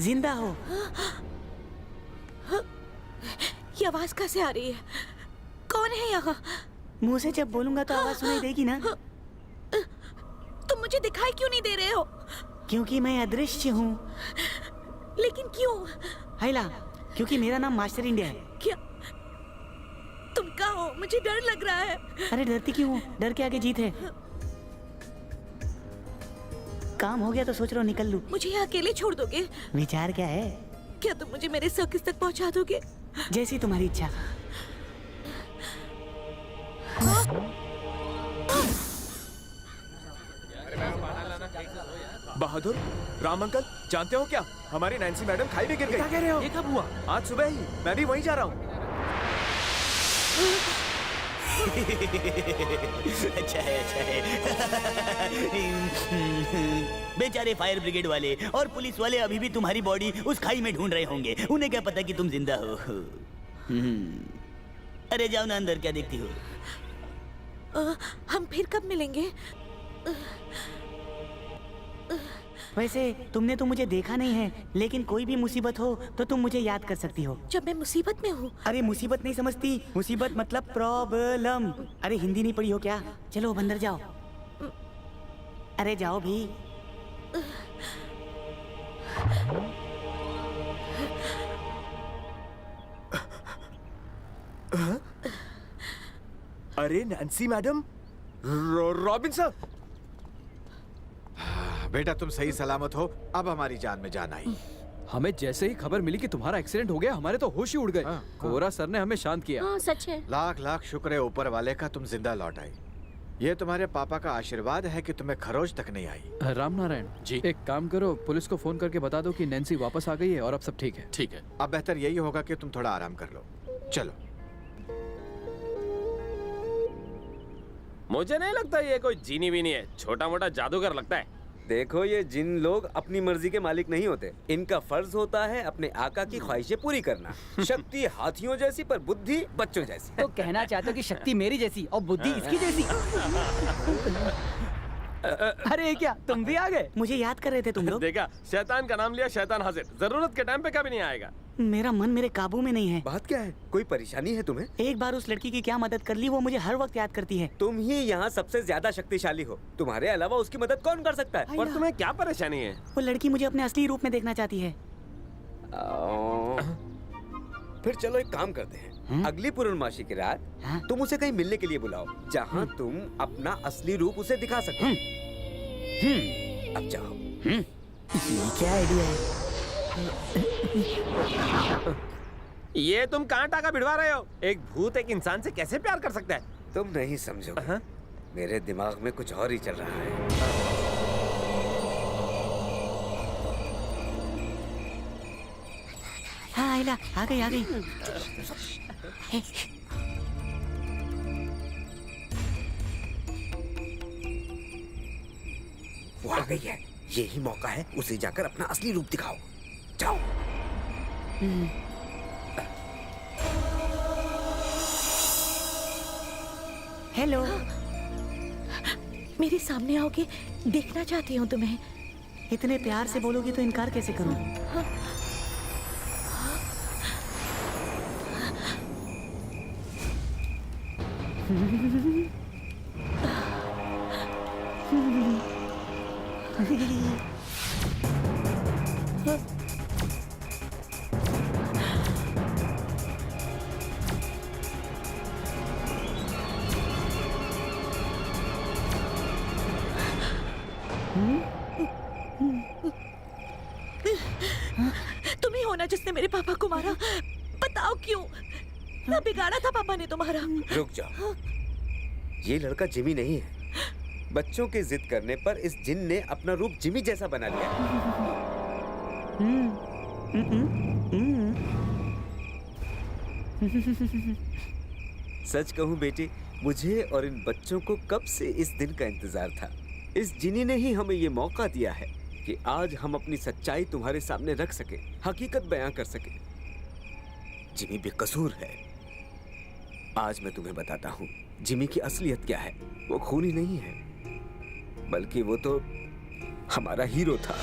जिंदा हो। ये आवाज कहाँ से आ रही है? कौन है यहाँ? मुंह से जब बोलूंगा तो आवाज सुनाई देगी ना। तुम मुझे दिखाई क्यों नहीं दे रहे हो? क्योंकि मैं अदृश्य हूँ। लेकिन क्यों? हैला, क्योंकि मेरा नाम मास्टर इंडिया है। क्या तुम कहाँ हो? मुझे डर लग रहा है। अरे डरती क्यों हो? डर के आगे जीत है। काम हो गया तो सोच रहा हूँ निकल लूं। मुझे यहाँ अकेले छोड़ दोगे? विचार क्या है? क्या तुम मुझे मेरे सर्कस तक पहुँचा दोगे? जैसी तुम्हारी इच्छा। बहादुर, राम अंकल, जानते हो क्या, हमारी नैन्सी मैडम खाई में गिर गई। क्या कह रहे हो? ये कब हुआ? आज सुबह ही। मैं भी वहीं जा रहा हूँ। अच्छा है। बेचारे फायर ब्रिगेड वाले और पुलिस वाले अभी भी तुम्हारी बॉडी उस खाई में ढूंढ रहे होंगे। उन्हें क्या पता कि तुम जिंदा हो। अरे जाओ ना अंदर, क्या देखती हो? हम फिर कब मिलेंगे? वैसे तुमने तो मुझे देखा नहीं है, लेकिन कोई भी मुसीबत हो तो तुम मुझे याद कर सकती हो। जब मैं मुसीबत में हूँ? अरे मुसीबत नहीं समझती, मुसीबत मतलब प्रॉब्लम। अरे हिंदी नहीं पढ़ी हो क्या? चलो अब अंदर जाओ। अरे जाओ भी। अरे नैन्सी मैडम, रॉबिन सर। बेटा तुम सही सलामत हो। अब हमारी जान में जान आई। हमें जैसे ही खबर मिली कि तुम्हारा एक्सीडेंट हो गया, हमारे तो होश ही उड़ गए। कोरा सर ने हमें शांत किया। हाँ, सच है। लाख लाख शुक्र है ऊपर वाले का, तुम जिंदा लौट आई। ये तुम्हारे पापा का आशीर्वाद है कि तुम्हें खरोच तक नहीं आई। राम नारायण जी, एक काम करो, पुलिस को फोन करके बता दो कि नैन्सी वापस आ गई है और अब सब ठीक है। ठीक है। अब बेहतर यही होगा कि तुम थोड़ा आराम कर लो। चलो। मुझे नहीं लगता ये कोई जीनी बीनी है, छोटा मोटा जादूगर लगता है। देखो, ये जिन लोग अपनी मर्जी के मालिक नहीं होते। इनका फर्ज होता है अपने आका की ख्वाहिशें पूरी करना। शक्ति हाथियों जैसी पर बुद्धि बच्चों जैसी। तो कहना चाहते हो कि शक्ति मेरी जैसी और बुद्धि इसकी जैसी? अरे क्या तुम भी आ गए? मुझे याद कर रहे थे तुम लोग। देखा, शैतान का नाम लिया, शैतान हाजिर। जरूरत के टाइम पे कभी नहीं आएगा। मेरा मन मेरे काबू में नहीं है। बात क्या है? कोई परेशानी है तुम्हें? एक बार उस लड़की की क्या मदद कर ली, वो मुझे हर वक्त याद करती है। तुम ही यहाँ सबसे ज्यादा शक्तिशाली हो। तुम्हारे अलावा उसकी मदद कौन कर सकता है? पर तुम्हें क्या परेशानी है? वो लड़की मुझे अपने असली रूप में देखना चाहती है। फिर चलो एक काम करते हैं। अगली पूर्णमासी की रात तुम उसे कहीं मिलने के लिए बुलाओ, जहाँ तुम अपना असली रूप उसे दिखा सको। अब जाओ। क्या आइडिया है? ये तुम कहाँ टाका भिड़वा रहे हो? एक भूत एक इंसान से कैसे प्यार कर सकता है? तुम नहीं समझोगे। मेरे दिमाग में कुछ और ही चल रहा है। हाँ आइला, आ गई आ गई। वो आ गई है। यही मौका है, उसे जाकर अपना असली रूप दिखाओ। जाओ। हेलो। मेरे सामने आओगे? देखना चाहती हूँ तुम्हें। इतने प्यार से बोलोगी तो इनकार कैसे करूँ? तुम ही हो ना जिसने मेरे पापा को मारा? बताओ क्यों? ना बिगाड़ा था पापा ने तुम्हारा? रुक जाओ। ये लड़का जिमी नहीं है। बच्चों की जिद करने पर इस जिन ने अपना रूप जिमी जैसा बना लिया। सच कहूं बेटी, मुझे और इन बच्चों को कब से इस दिन का इंतजार था। इस जिनी ने ही हमें ये मौका दिया है कि आज हम अपनी सच्चाई तुम्हारे सामने रख सके, हकीकत बयां कर सके। जिमी बेकसूर है। आज मैं तुम्हें बताता हूँ जिमी की असलियत क्या है। वो खूनी नहीं है, बल्कि वो तो हमारा हीरो था।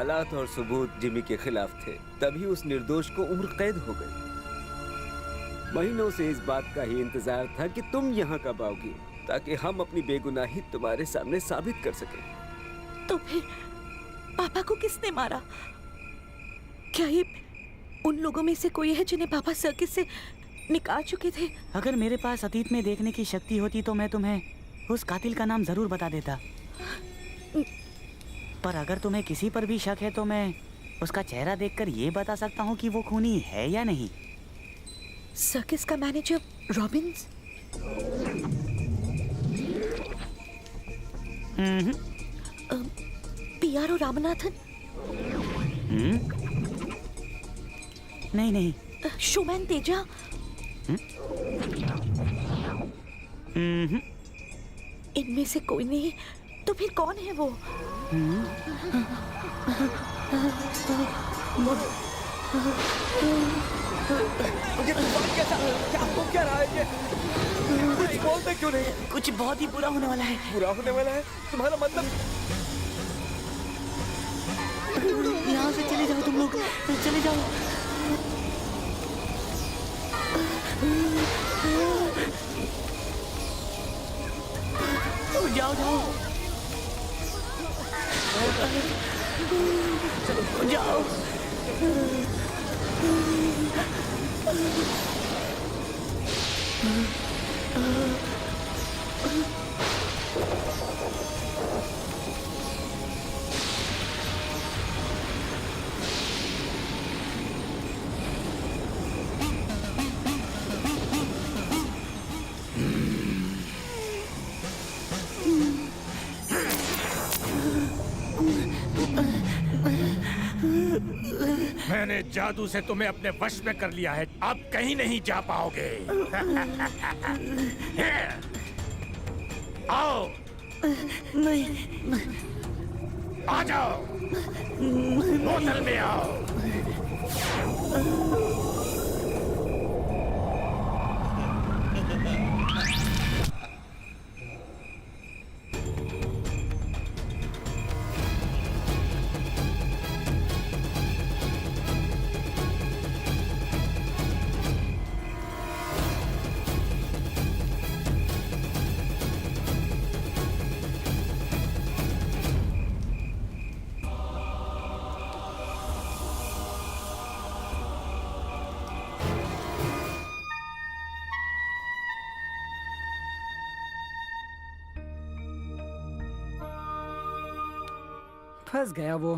हालात और सबूत जिमी के खिलाफ थे, तभी उस निर्दोष को उम्र कैद हो गई। महीनों से इस बात का ही इंतजार था कि तुम यहाँ कब आओगी, ताकि हम अपनी बेगुनाही तुम्हारे सामने साबित कर सकें। तो फिर पापा को किसने मारा? क्या ये उन लोगों में से कोई है जिन्हें पापा सर्किस से निकाल चुके थे? अगर मेरे पास अतीत में देखने की शक्ति होती तो मैं तुम्हें उस कातिल का नाम जरूर बता देता। पर अगर तुम्हें किसी पर भी शक है तो मैं उसका चेहरा देखकर ये बता सकता हूँ कि वो खूनी है या नहीं। सर्किस का मैनेजर रॉबिन्स? पीआरओ रामनाथन? नहीं। शोमैन तेजा? इनमें से कोई नहीं, तो फिर कौन है वो? ये तूफान कैसा? क्या हो क्या रहा है ये? कुछ बोलते क्यों नहीं? कुछ बहुत ही बुरा होने वाला है। बुरा होने वाला है? तुम्हारा मतलब? यहाँ से चले जाओ तुम लोग, चले जाओ। जाओ जाओ जाओ। मैंने जादू से तुम्हें अपने वश में कर लिया है, अब कहीं नहीं जा पाओगे। आओ। नहीं। आ जाओ, बोतल में आओ। फंस गया वो।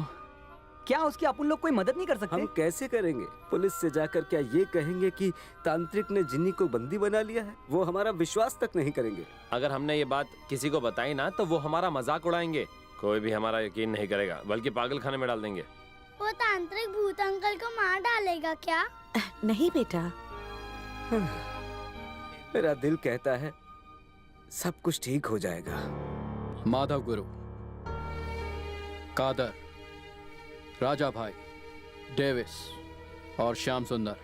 क्या उसकी अपन लोग कोई मदद नहीं कर सकते? हम कैसे करेंगे? पुलिस से जाकर क्या ये कहेंगे कि तांत्रिक ने जिन्नी को बंदी बना लिया है? वो हमारा विश्वास तक नहीं करेंगे। अगर हमने ये बात किसी को बताई ना तो वो हमारा मजाक उड़ाएंगे। कोई भी हमारा यकीन नहीं करेगा, बल्कि पागल खाने में डाल देंगे। वो तांत्रिक भूत अंकल को मार डालेगा क्या? नहीं बेटा। मेरा दिल कहता है सब कुछ ठीक हो जाएगा। माधव गुरु, कादर, राजा भाई, डेविस और श्याम सुंदर।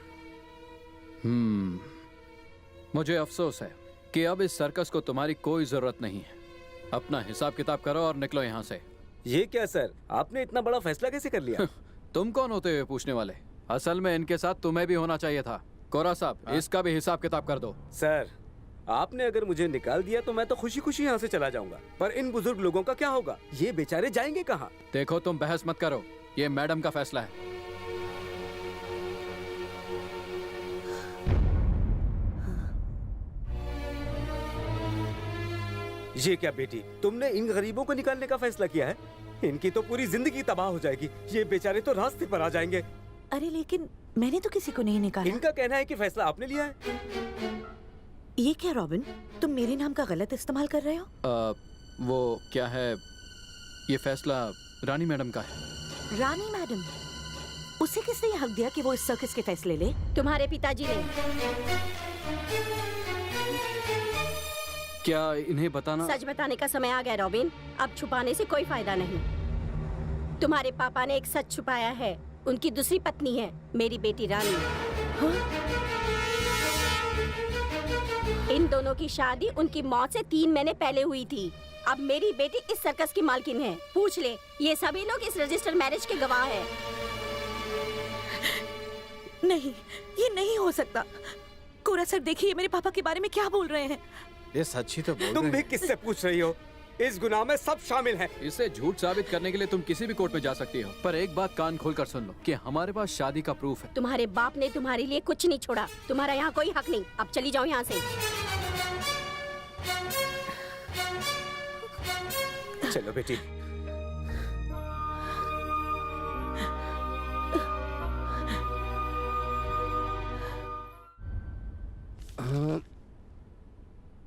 मुझे अफसोस है कि अब इस सर्कस को तुम्हारी कोई जरूरत नहीं है। अपना हिसाब किताब करो और निकलो यहाँ से। ये क्या सर, आपने इतना बड़ा फैसला कैसे कर लिया? तुम कौन होते हुए पूछने वाले? असल में इनके साथ तुम्हें भी होना चाहिए था। कोरा साहब, इसका भी हिसाब किताब कर दो। सर, आपने अगर मुझे निकाल दिया तो मैं तो खुशी खुशी यहाँ से चला जाऊंगा, पर इन बुजुर्ग लोगों का क्या होगा? ये बेचारे जाएंगे कहाँ? देखो, तुम बहस मत करो, ये मैडम का फैसला है। ये क्या बेटी, तुमने इन गरीबों को निकालने का फैसला किया है? इनकी तो पूरी जिंदगी तबाह हो जाएगी। ये बेचारे तो रास्ते पर आ जाएंगे। अरे लेकिन मैंने तो किसी को नहीं निकाला। इनका कहना है कि फैसला आपने लिया है। ये क्या रॉबिन, तुम मेरे नाम का गलत इस्तेमाल कर रहे हो? वो क्या है, ये फैसला रानी मैडम का है। रानी मैडम? उसे किसने ये हक दिया कि वो इस सर्कस के फैसले ले? तुम्हारे पिताजी ने। क्या इन्हें बताना? सच बताने का समय आ गया रॉबिन, अब छुपाने से कोई फायदा नहीं। तुम्हारे पापा ने एक सच छुपाया है। उनकी दूसरी पत्नी है मेरी बेटी रानी। इन दोनों की शादी उनकी मौत से 3 महीने पहले हुई थी। अब मेरी बेटी इस सर्कस की मालकिन है। पूछ ले, ये सभी लोग इस रजिस्टर्ड मैरिज के गवाह हैं। नहीं, ये नहीं हो सकता। कोरा सर, देखिए मेरे पापा के बारे में क्या बोल रहे हैं। ये सच्ची तो बोल तुम रहे भी हैं। किससे पूछ रही हो? इस गुनाह में सब शामिल हैं। इसे झूठ साबित करने के लिए तुम किसी भी कोर्ट में जा सकती हो, पर एक बात कान खोलकर सुन लो कि हमारे पास शादी का प्रूफ है। तुम्हारे बाप ने तुम्हारे लिए कुछ नहीं छोड़ा। तुम्हारा यहाँ कोई हक नहीं। अब चली जाओ यहाँ से। चलो बेटी।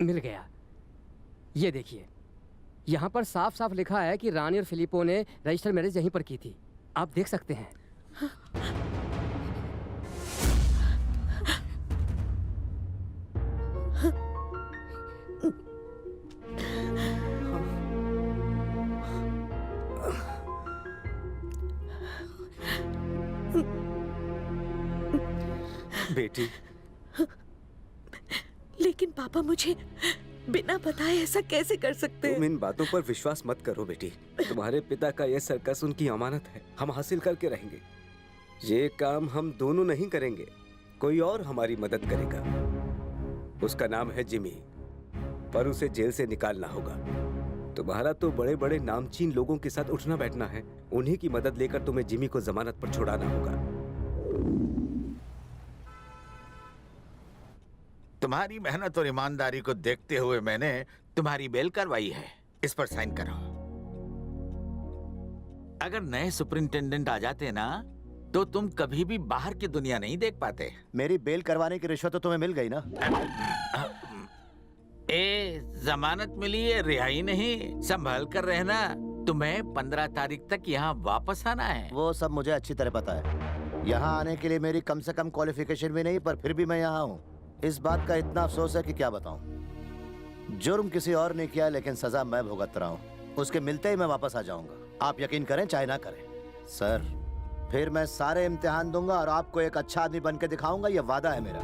मिल गया। ये देखिए, यहाँ पर साफ साफ लिखा है कि रानी और फिलिपो ने रजिस्टर मैरिज यहीं पर की थी। आप देख सकते हैं। बेटी, लेकिन पापा मुझे बिना बताए ऐसा कैसे कर सकते तुम हैं? इन बातों पर विश्वास मत करो बेटी। तुम्हारे पिता का यह सर्कस उनकी अमानत है। हम हासिल करके रहेंगे। ये काम हम दोनों नहीं करेंगे, कोई और हमारी मदद करेगा। उसका नाम है जिमी, पर उसे जेल से निकालना होगा। तुम्हारा तो बड़े बड़े नामचीन लोगों के साथ उठना बैठना है। उन्हीं की मदद लेकर तुम्हें जिमी को जमानत पर छुड़ाना होगा। तुम्हारी मेहनत और ईमानदारी को देखते हुए मैंने तुम्हारी बेल करवाई है। इस पर साइन करो। अगर नए सुपरिंटेंडेंट आ जाते ना, तो तुम कभी भी बाहर की दुनिया नहीं देख पाते। मेरी बेल करवाने की रिश्वत तो तुम्हें मिल गई ना? जमानत मिली है, रिहाई नहीं। संभल कर रहना। तुम्हें 15 तारीख तक यहाँ वापस आना है। वो सब मुझे अच्छी तरह पता है। यहाँ आने के लिए मेरी कम से कम क्वालिफिकेशन भी नहीं, पर फिर भी मैं यहाँ हूँ। इस बात का इतना अफसोस है कि क्या बताऊं। जुर्म किसी और ने किया, लेकिन सजा मैं भुगत रहा हूं। उसके मिलते ही मैं वापस आ जाऊंगा। आप यकीन करें चाहे ना करें। सर, फिर मैं सारे इम्तिहान दूंगा और आपको एक अच्छा आदमी बन के दिखाऊंगा। यह वादा है मेरा।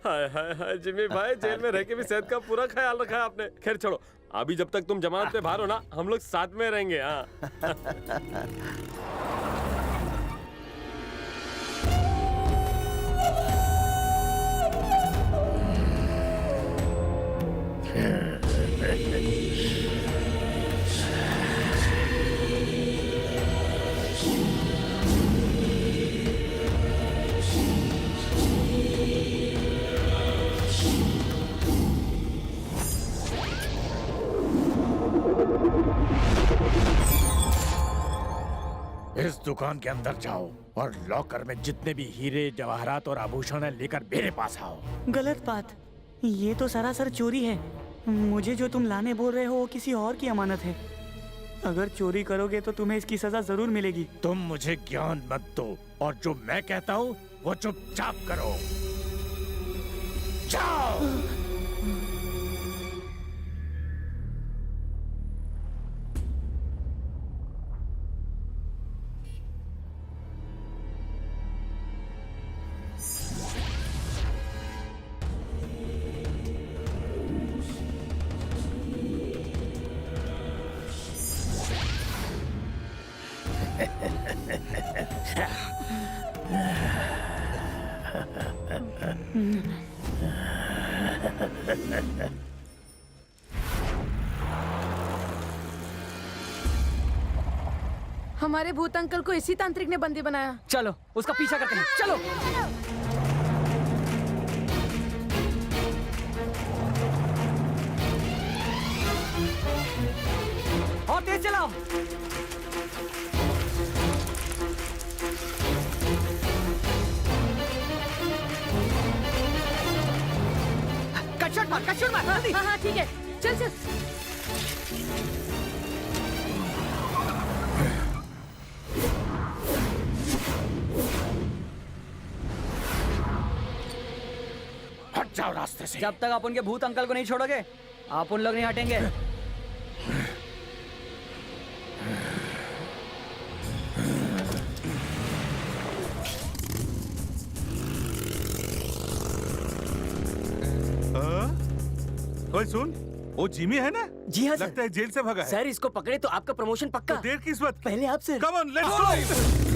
हाय हाय हाय, जिमी भाई, जेल में रह के भी सेहत का पूरा ख्याल रखा है आपने। खैर छोड़ो, अभी जब तक तुम जमानत पे बाहर हो ना, हम लोग साथ में रहेंगे। हाँ। इस दुकान के अंदर जाओ और लॉकर में जितने भी हीरे, जवाहरात और आभूषण है लेकर मेरे पास आओ। गलत बात। ये तो सरासर चोरी है। मुझे जो तुम लाने बोल रहे हो वो किसी और की अमानत है। अगर चोरी करोगे तो तुम्हें इसकी सजा जरूर मिलेगी। तुम मुझे ज्ञान मत दो और जो मैं कहता हूँ वो चुपचाप करो। जाओ। हमारे भूत अंकल को इसी तांत्रिक ने बंदी बनाया। चलो उसका पीछा करते हैं। चलो। और तेज चलाओ। कट मार जल्दी। हाँ हाँ ठीक है, चल चल। हट जाओ रास्ते से। जब तक आप उनके भूत अंकल को नहीं छोड़ोगे, आप उन लोग नहीं हटेंगे। ओए सुन, वो जिमी है ना? जी हाँ लगता है जेल से भागा है। सर इसको पकड़े तो आपका प्रमोशन पक्का। तो देर किस बात? पहले आप sir. Come on, let's go.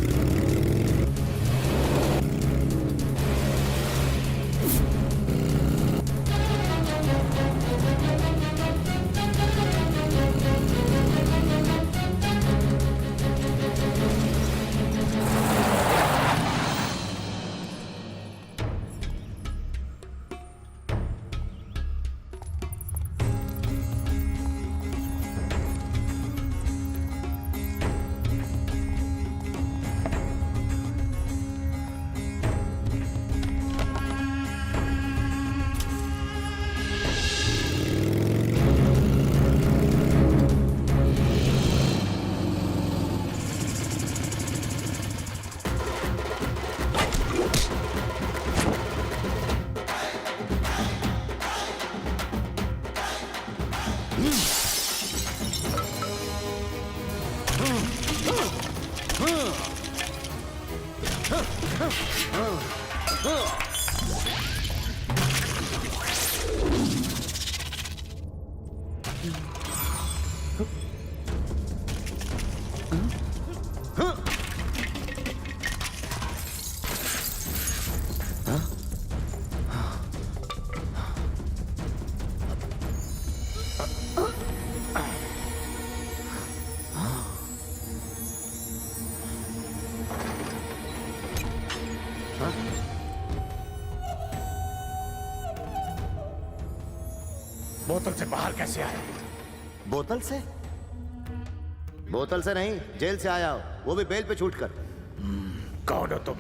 बोतल से बाहर कैसे आए? बोतल से? बोतल से नहीं, जेल से आया हो, वो भी बेल पे छूट कर। कौन हो तुम?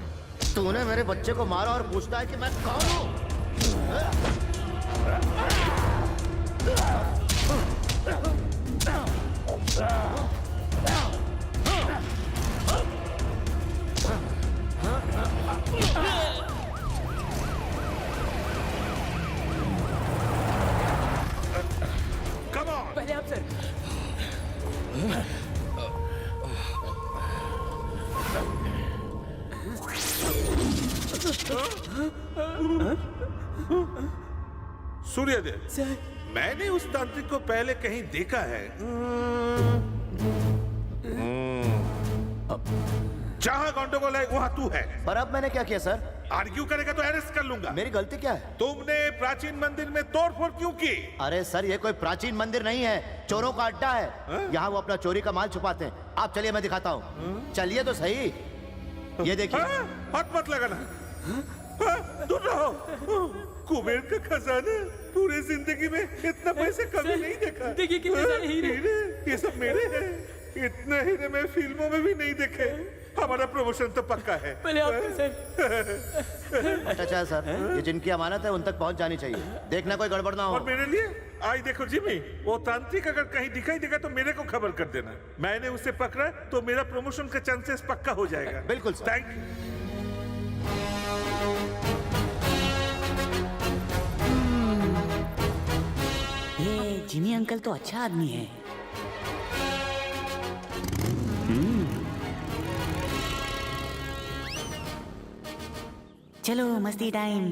तूने मेरे बच्चे को मारा और पूछता है कि मैं कौन हूँ? पहले आप सर। सूर्यदेव सर, मैंने उस तांत्रिक को पहले कहीं देखा है। जहाँ गंडगोल है वहाँ तू है। पर अब मैंने क्या किया सर? आर्ग्यू करेगा तो अरेस्ट कर लूंगा। मेरी गलती क्या है? तुमने प्राचीन मंदिर में तोड़फोड़ क्यों की? अरे सर, ये कोई प्राचीन मंदिर नहीं है, चोरों का अड्डा है। यहाँ वो अपना चोरी का माल छुपाते हैं। आप चलिए, मैं दिखाता हूँ। चलिए तो सही। ये देखिए। हाथ मत लगाना। दूर रहो। कुबेर का खजाना, पूरी जिंदगी में इतना पैसे कभी नहीं देखा। देखिए कितने सारे हीरे। ये सब मेरे हैं। इतने हीरे मैं फिल्मों में भी नहीं देखे। हमारा प्रमोशन तो पक्का है। पहले आप सर। अच्छा सर, ये जिनकी अमानत है उन तक पहुंच जानी चाहिए। देखना कोई गड़बड़ ना हो। और मेरे लिए आई देखो जिमी, वो तांत्रिक अगर कहीं दिखाई देगा तो मेरे को खबर कर देना। मैंने उसे पकड़ा तो मेरा प्रमोशन का चांसेस पक्का हो जाएगा। बिल्कुल सर। Thank you. ये जिमी अंकल तो अच्छा आदमी है। चलो मस्ती टाइम।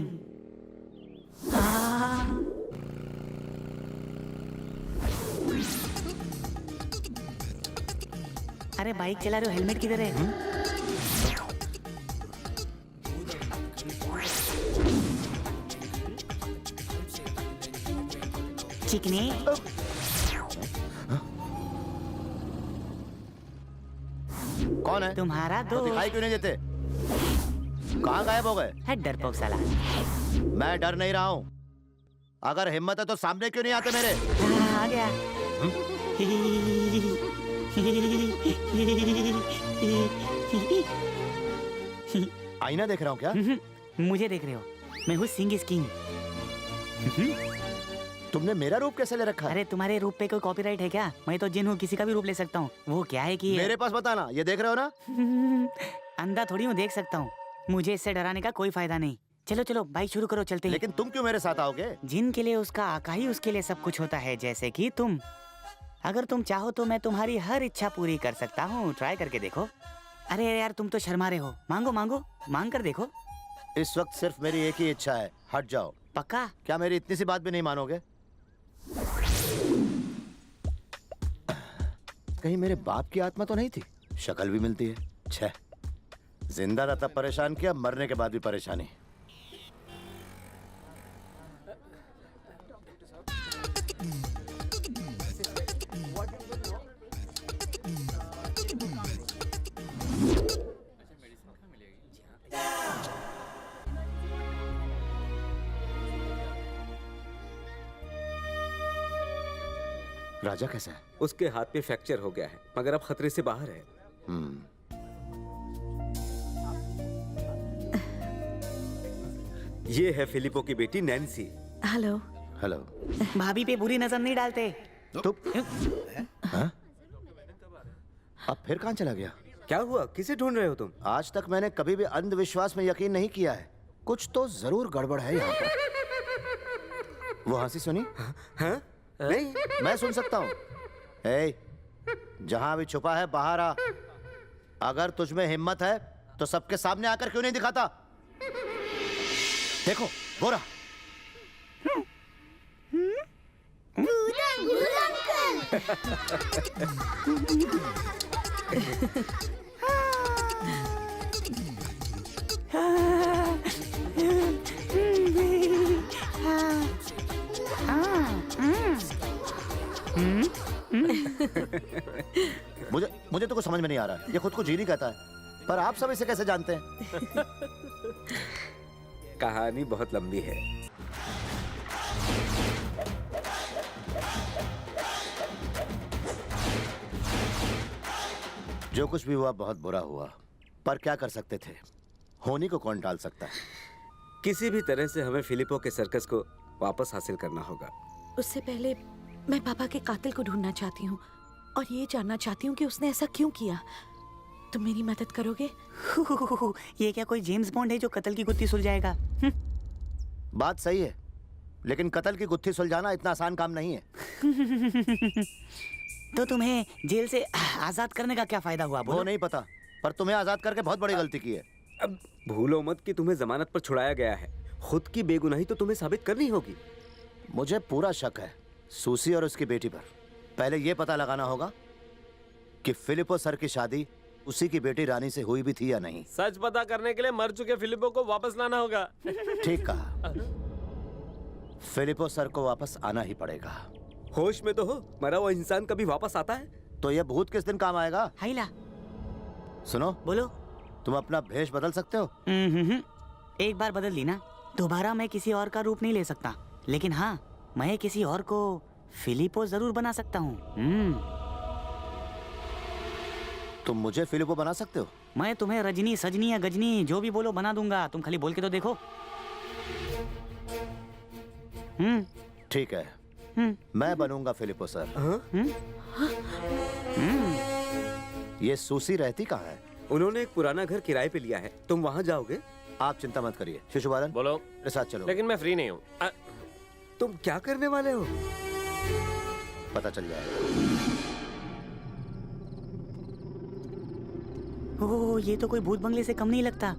अरे बाइक चला रहे हो, हेलमेट किधर है? चिकने कौन है? तुम्हारा तो दोस्त। दिखाई क्यों नहीं देते? कहाँ गायब हो गए? है डरपोक साला। मैं डर नहीं रहा हूँ। अगर हिम्मत है तो सामने क्यों नहीं आते मेरे? आ गया। आईना देख रहा हूँ क्या? मुझे देख रहे हो? मैं हूँ सिंह इज किंग। तुमने मेरा रूप कैसे ले रखा है? अरे तुम्हारे रूप पे कोई कॉपीराइट है क्या? मैं तो जिन हूँ, किसी का भी रूप ले सकता हूँ। वो क्या है कि मेरे पास बताना। ये देख रहे हो ना? अंधा थोड़ी हूँ, देख सकता हूँ। मुझे इससे डराने का कोई फायदा नहीं। चलो चलो बाइक शुरू करो, चलते हैं। लेकिन तुम क्यों मेरे साथ आओगे? जिन के लिए उसका आका ही उसके लिए सब कुछ होता है, जैसे कि तुम। अगर तुम चाहो तो मैं तुम्हारी हर इच्छा पूरी कर सकता हूँ। ट्राई करके देखो। अरे यार तुम तो शर्मा रहे हो। मांगो मांगो, मांग कर देखो। इस वक्त सिर्फ मेरी एक ही इच्छा है, हट जाओ। पक्का? क्या मेरी इतनी सी बात भी नहीं मानोगे? कहीं मेरे बाप की आत्मा तो नहीं थी? शक्ल भी मिलती है। छह, जिंदा था तब परेशान किया, मरने के बाद भी परेशानी। राजा कैसा है? उसके हाथ पे फ्रैक्चर हो गया है, मगर अब खतरे से बाहर है। ये है फिलिपो की बेटी नैन्सी। हेलो। हेलो। भाभी पे बुरी नजर नहीं डालते। तो हाँ? अब फिर कहाँ चला गया? क्या हुआ? किसे ढूंढ रहे हो तुम? आज तक मैंने कभी भी अंधविश्वास में यकीन नहीं किया है। कुछ तो जरूर गड़बड़ है यहाँ पर। वो हंसी सुनी? हाँ? नहीं, मैं सुन सकता हूँ। ए, जहां भी छुपा है बाहर आ। अगर तुझ में हिम्मत है तो सबके सामने आकर क्यों नहीं दिखाता? देखो गोरा। मुझे तो कुछ समझ में नहीं आ रहा है। ये खुद को जीनी कहता है, पर आप सब इसे कैसे जानते हैं? कहानी बहुत लंबी है। जो कुछ भी हुआ बहुत बुरा हुआ, पर क्या कर सकते थे? होनी को कौन टाल सकता है? किसी भी तरह से हमें फिलिपो के सर्कस को वापस हासिल करना होगा। उससे पहले मैं पापा के कातिल को ढूंढना चाहती हूँ और ये जानना चाहती हूँ कि उसने ऐसा क्यों किया। तुम मेरी मदद करोगे? ये क्या कोई जेम्स बॉन्ड है जो कत्ल की गुत्थी सुलझाएगा? बात सही है, लेकिन कत्ल की गुत्थी सुलझाना इतना आसान काम नहीं है। तो तुम्हें जेल से आजाद करने का क्या फायदा हुआ? वो नहीं पता, पर तुम्हें आजाद करके बहुत बड़ी गलती की है। अब भूलो मत कि तुम्हें जमानत पर छुड़ाया गया है। खुद की बेगुनाही तो तुम्हें साबित करनी होगी। मुझे पूरा शक है सूसी और उसकी बेटी पर। पहले यह पता लगाना होगा कि फिलिपो सर की शादी उसी की बेटी रानी से हुई भी थी या नहीं। सच पता करने के लिए मर चुके फिलिपो को वापस लाना होगा। ठीक कहा। फिलिपो सर को वापस आना ही पड़ेगा। होश में तो हो, मरा हुआ इंसान कभी वापस आता है? तो यह भूत किस दिन काम आएगा? हाइला, सुनो, बोलो। तुम अपना भेष बदल सकते हो? एक बार बदल ली ना, दोबारा मैं किसी और का रूप नहीं ले सकता। लेकिन हाँ, मैं किसी और को फिलिपो जरूर बना सकता हूँ। तुम मुझे फिलिपो बना सकते हो? मैं तुम्हें रजनी, सजनी या गजनी जो भी बोलो बना दूंगा। तुम खाली बोल के तो देखो। ठीक है, मैं बनूंगा फिलिपो सर। ये सूसी रहती कहाँ है? उन्होंने एक पुराना घर किराए पे लिया है। तुम वहाँ जाओगे? आप चिंता मत करिए। शिशुपालन, बोलो। मेरे साथ चलो। लेकिन मैं फ्री नहीं हूँ। तुम क्या करने वाले हो? पता चल जाएगा। ओह, ये तो कोई भूत बंगले से कम नहीं लगता।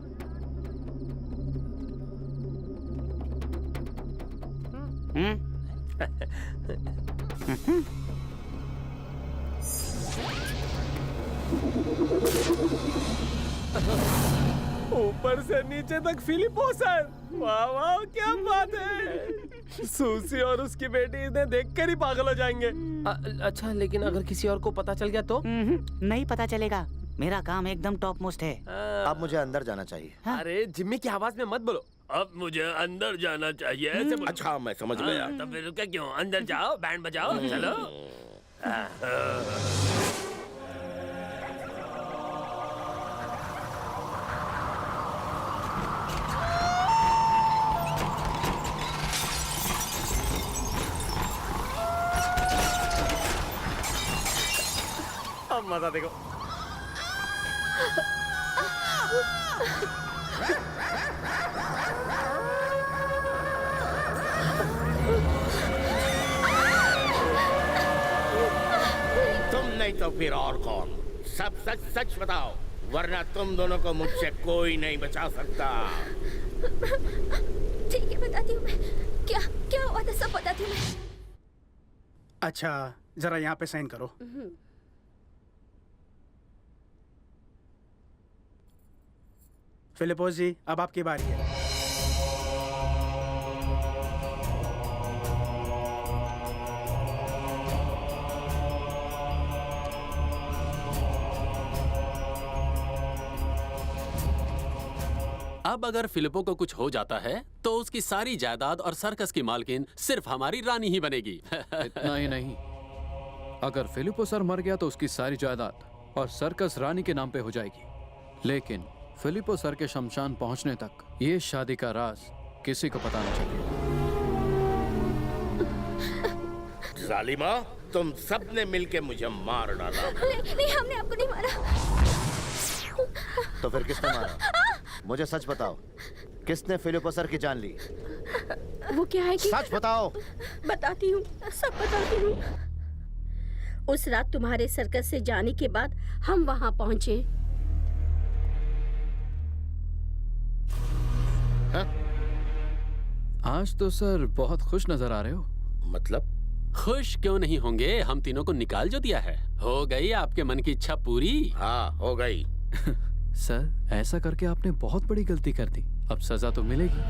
ऊपर से नीचे तक फिलिपो सर। वाह वाह, क्या बात है। सूसी और उसकी बेटी इन्हें देखकर ही पागल हो जाएंगे। अच्छा, लेकिन अगर किसी और को पता चल गया तो? नहीं पता चलेगा। मेरा काम एकदम टॉप मोस्ट है। अब मुझे अंदर जाना चाहिए। अरे जिम्मी की आवाज में मत बोलो। अब मुझे अंदर जाना चाहिए ऐसे बोलो। अच्छा, मैं समझ गया। तो फिर रुके क्यों? अंदर जाओ, बैंड बजाओ, चलो। अब मजा देखो। तुम नहीं तो फिर और कौन? सब सच सच बताओ, वरना तुम दोनों को मुझसे कोई नहीं बचा सकता। ठीक है, बताती हूँ मैं। क्या क्या हुआ था सब बताती हूँ मैं। अच्छा, जरा यहाँ पे साइन करो। फिलिपोस जी, अब आपकी बारी है। अब अगर फिलिपो को कुछ हो जाता है तो उसकी सारी जायदाद और सर्कस की मालकिन सिर्फ हमारी रानी ही बनेगी। इतना ही नहीं, अगर फिलिपो सर मर गया तो उसकी सारी जायदाद और सर्कस रानी के नाम पे हो जाएगी। लेकिन फिलिपो सर के शमशान पहुंचने तक ये शादी का राज किसी को पता न चले। जालिमा, तुम सबने मिलके मुझे मार डाला। नहीं, हमने आपको नहीं मारा। तो फिर किसने मारा? मुझे सच बताओ, किसने फिलिपो सर की जान ली? वो क्या है कि सच बताओ। बताती हूँ, सब बताती हूँ। उस रात तुम्हारे सर्कस से जाने के बाद हम वहाँ पहुँचे। आज तो सर बहुत खुश नजर आ रहे हो। मतलब? खुश क्यों नहीं होंगे, हम तीनों को निकाल जो दिया है। हो गई आपके मन की इच्छा पूरी? हाँ, हो गई। सर, ऐसा करके आपने बहुत बड़ी गलती कर दी, अब सजा तो मिलेगी।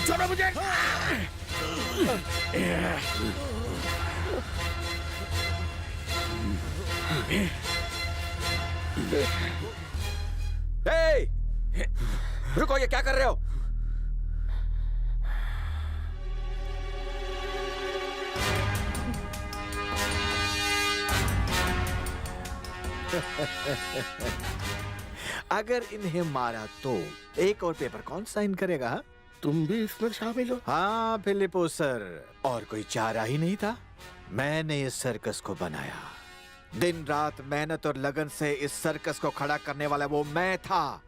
छोड़ो मुझे। हे! रुको, ये क्या कर रहे हो? अगर इन्हें मारा तो एक और पेपर कौन साइन करेगा? हा? तुम भी इसमें शामिल हो? हाँ फिलिपो सर, और कोई चारा ही नहीं था। मैंने इस सर्कस को बनाया। दिन रात मेहनत और लगन से इस सर्कस को खड़ा करने वाला वो मैं था।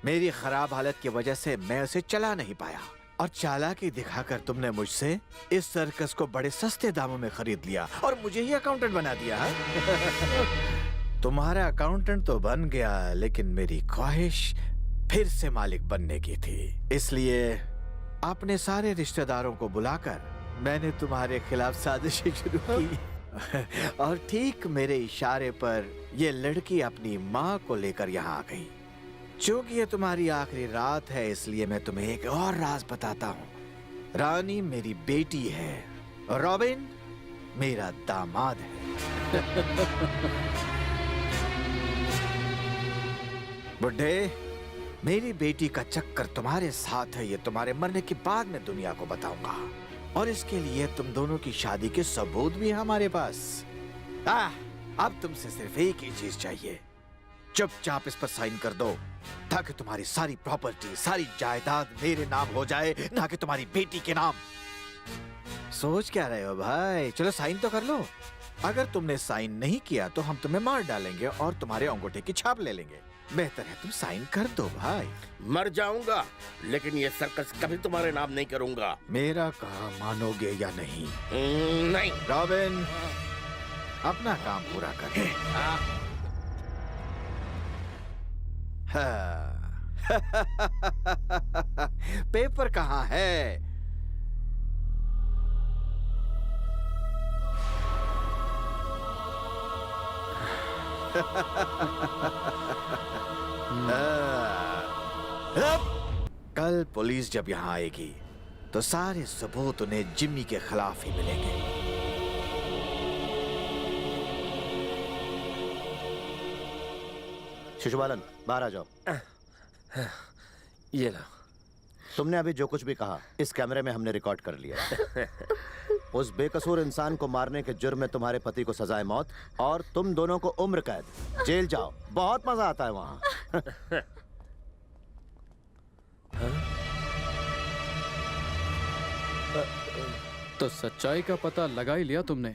मेरी खराब हालत की वजह से मैं उसे चला नहीं पाया, और चालाकी दिखाकर तुमने मुझसे इस सर्कस को बड़े सस्ते दामों में खरीद लिया और मुझे ही अकाउंटेंट बना दिया। तुम्हारा अकाउंटेंट तो बन गया, लेकिन मेरी ख्वाहिश फिर से मालिक बनने की थी। इसलिए अपने सारे रिश्तेदारों को बुलाकर मैंने तुम्हारे खिलाफ साजिश शुरू की। और ठीक मेरे इशारे पर ये लड़की अपनी माँ को लेकर यहाँ आ गई। चूंकि ये तुम्हारी आखिरी रात है, इसलिए मैं तुम्हें एक और राज बताता हूँ। रानी मेरी बेटी है, रॉबिन मेरा दामाद है। बुड्ढे, मेरी बेटी का चक्कर तुम्हारे साथ है, ये तुम्हारे मरने के बाद में दुनिया को बताऊंगा, और इसके लिए तुम दोनों की शादी के सबूत भी है हमारे पास। अब तुमसे सिर्फ एक ही चीज चाहिए, चुपचाप इस पर साइन कर दो, ताकि तुम्हारी सारी प्रॉपर्टी, सारी जायदाद मेरे नाम हो जाए, ना कि तुम्हारी बेटी के नाम। सोच क्या रहे हो भाई? चलो साइन तो कर लो। अगर तुमने साइन नहीं किया तो हम तुम्हें मार डालेंगे और तुम्हारे अंगूठे की छाप ले लेंगे। बेहतर है तुम साइन कर दो भाई। मर जाऊंगा, लेकिन ये सर्कस कभी तुम्हारे नाम नहीं करूंगा। मेरा कहा मानोगे या नहीं? नहीं। रॉबिन, अपना काम पूरा कर। पेपर कहाँ है? कल पुलिस जब यहाँ आएगी तो सारे सबूत उन्हें जिम्मी के खिलाफ ही मिलेंगे। शिशुपालन, बाहर आ जाओ। ये लो। तुमने अभी जो कुछ भी कहा इस कैमरे में हमने रिकॉर्ड कर लिया। उस बेकसूर इंसान को मारने के जुर्म में तुम्हारे पति को सजाए मौत और तुम दोनों को उम्र कैद। जेल जाओ, बहुत मजा आता है वहाँ। तो सच्चाई का पता लगा ही लिया तुमने?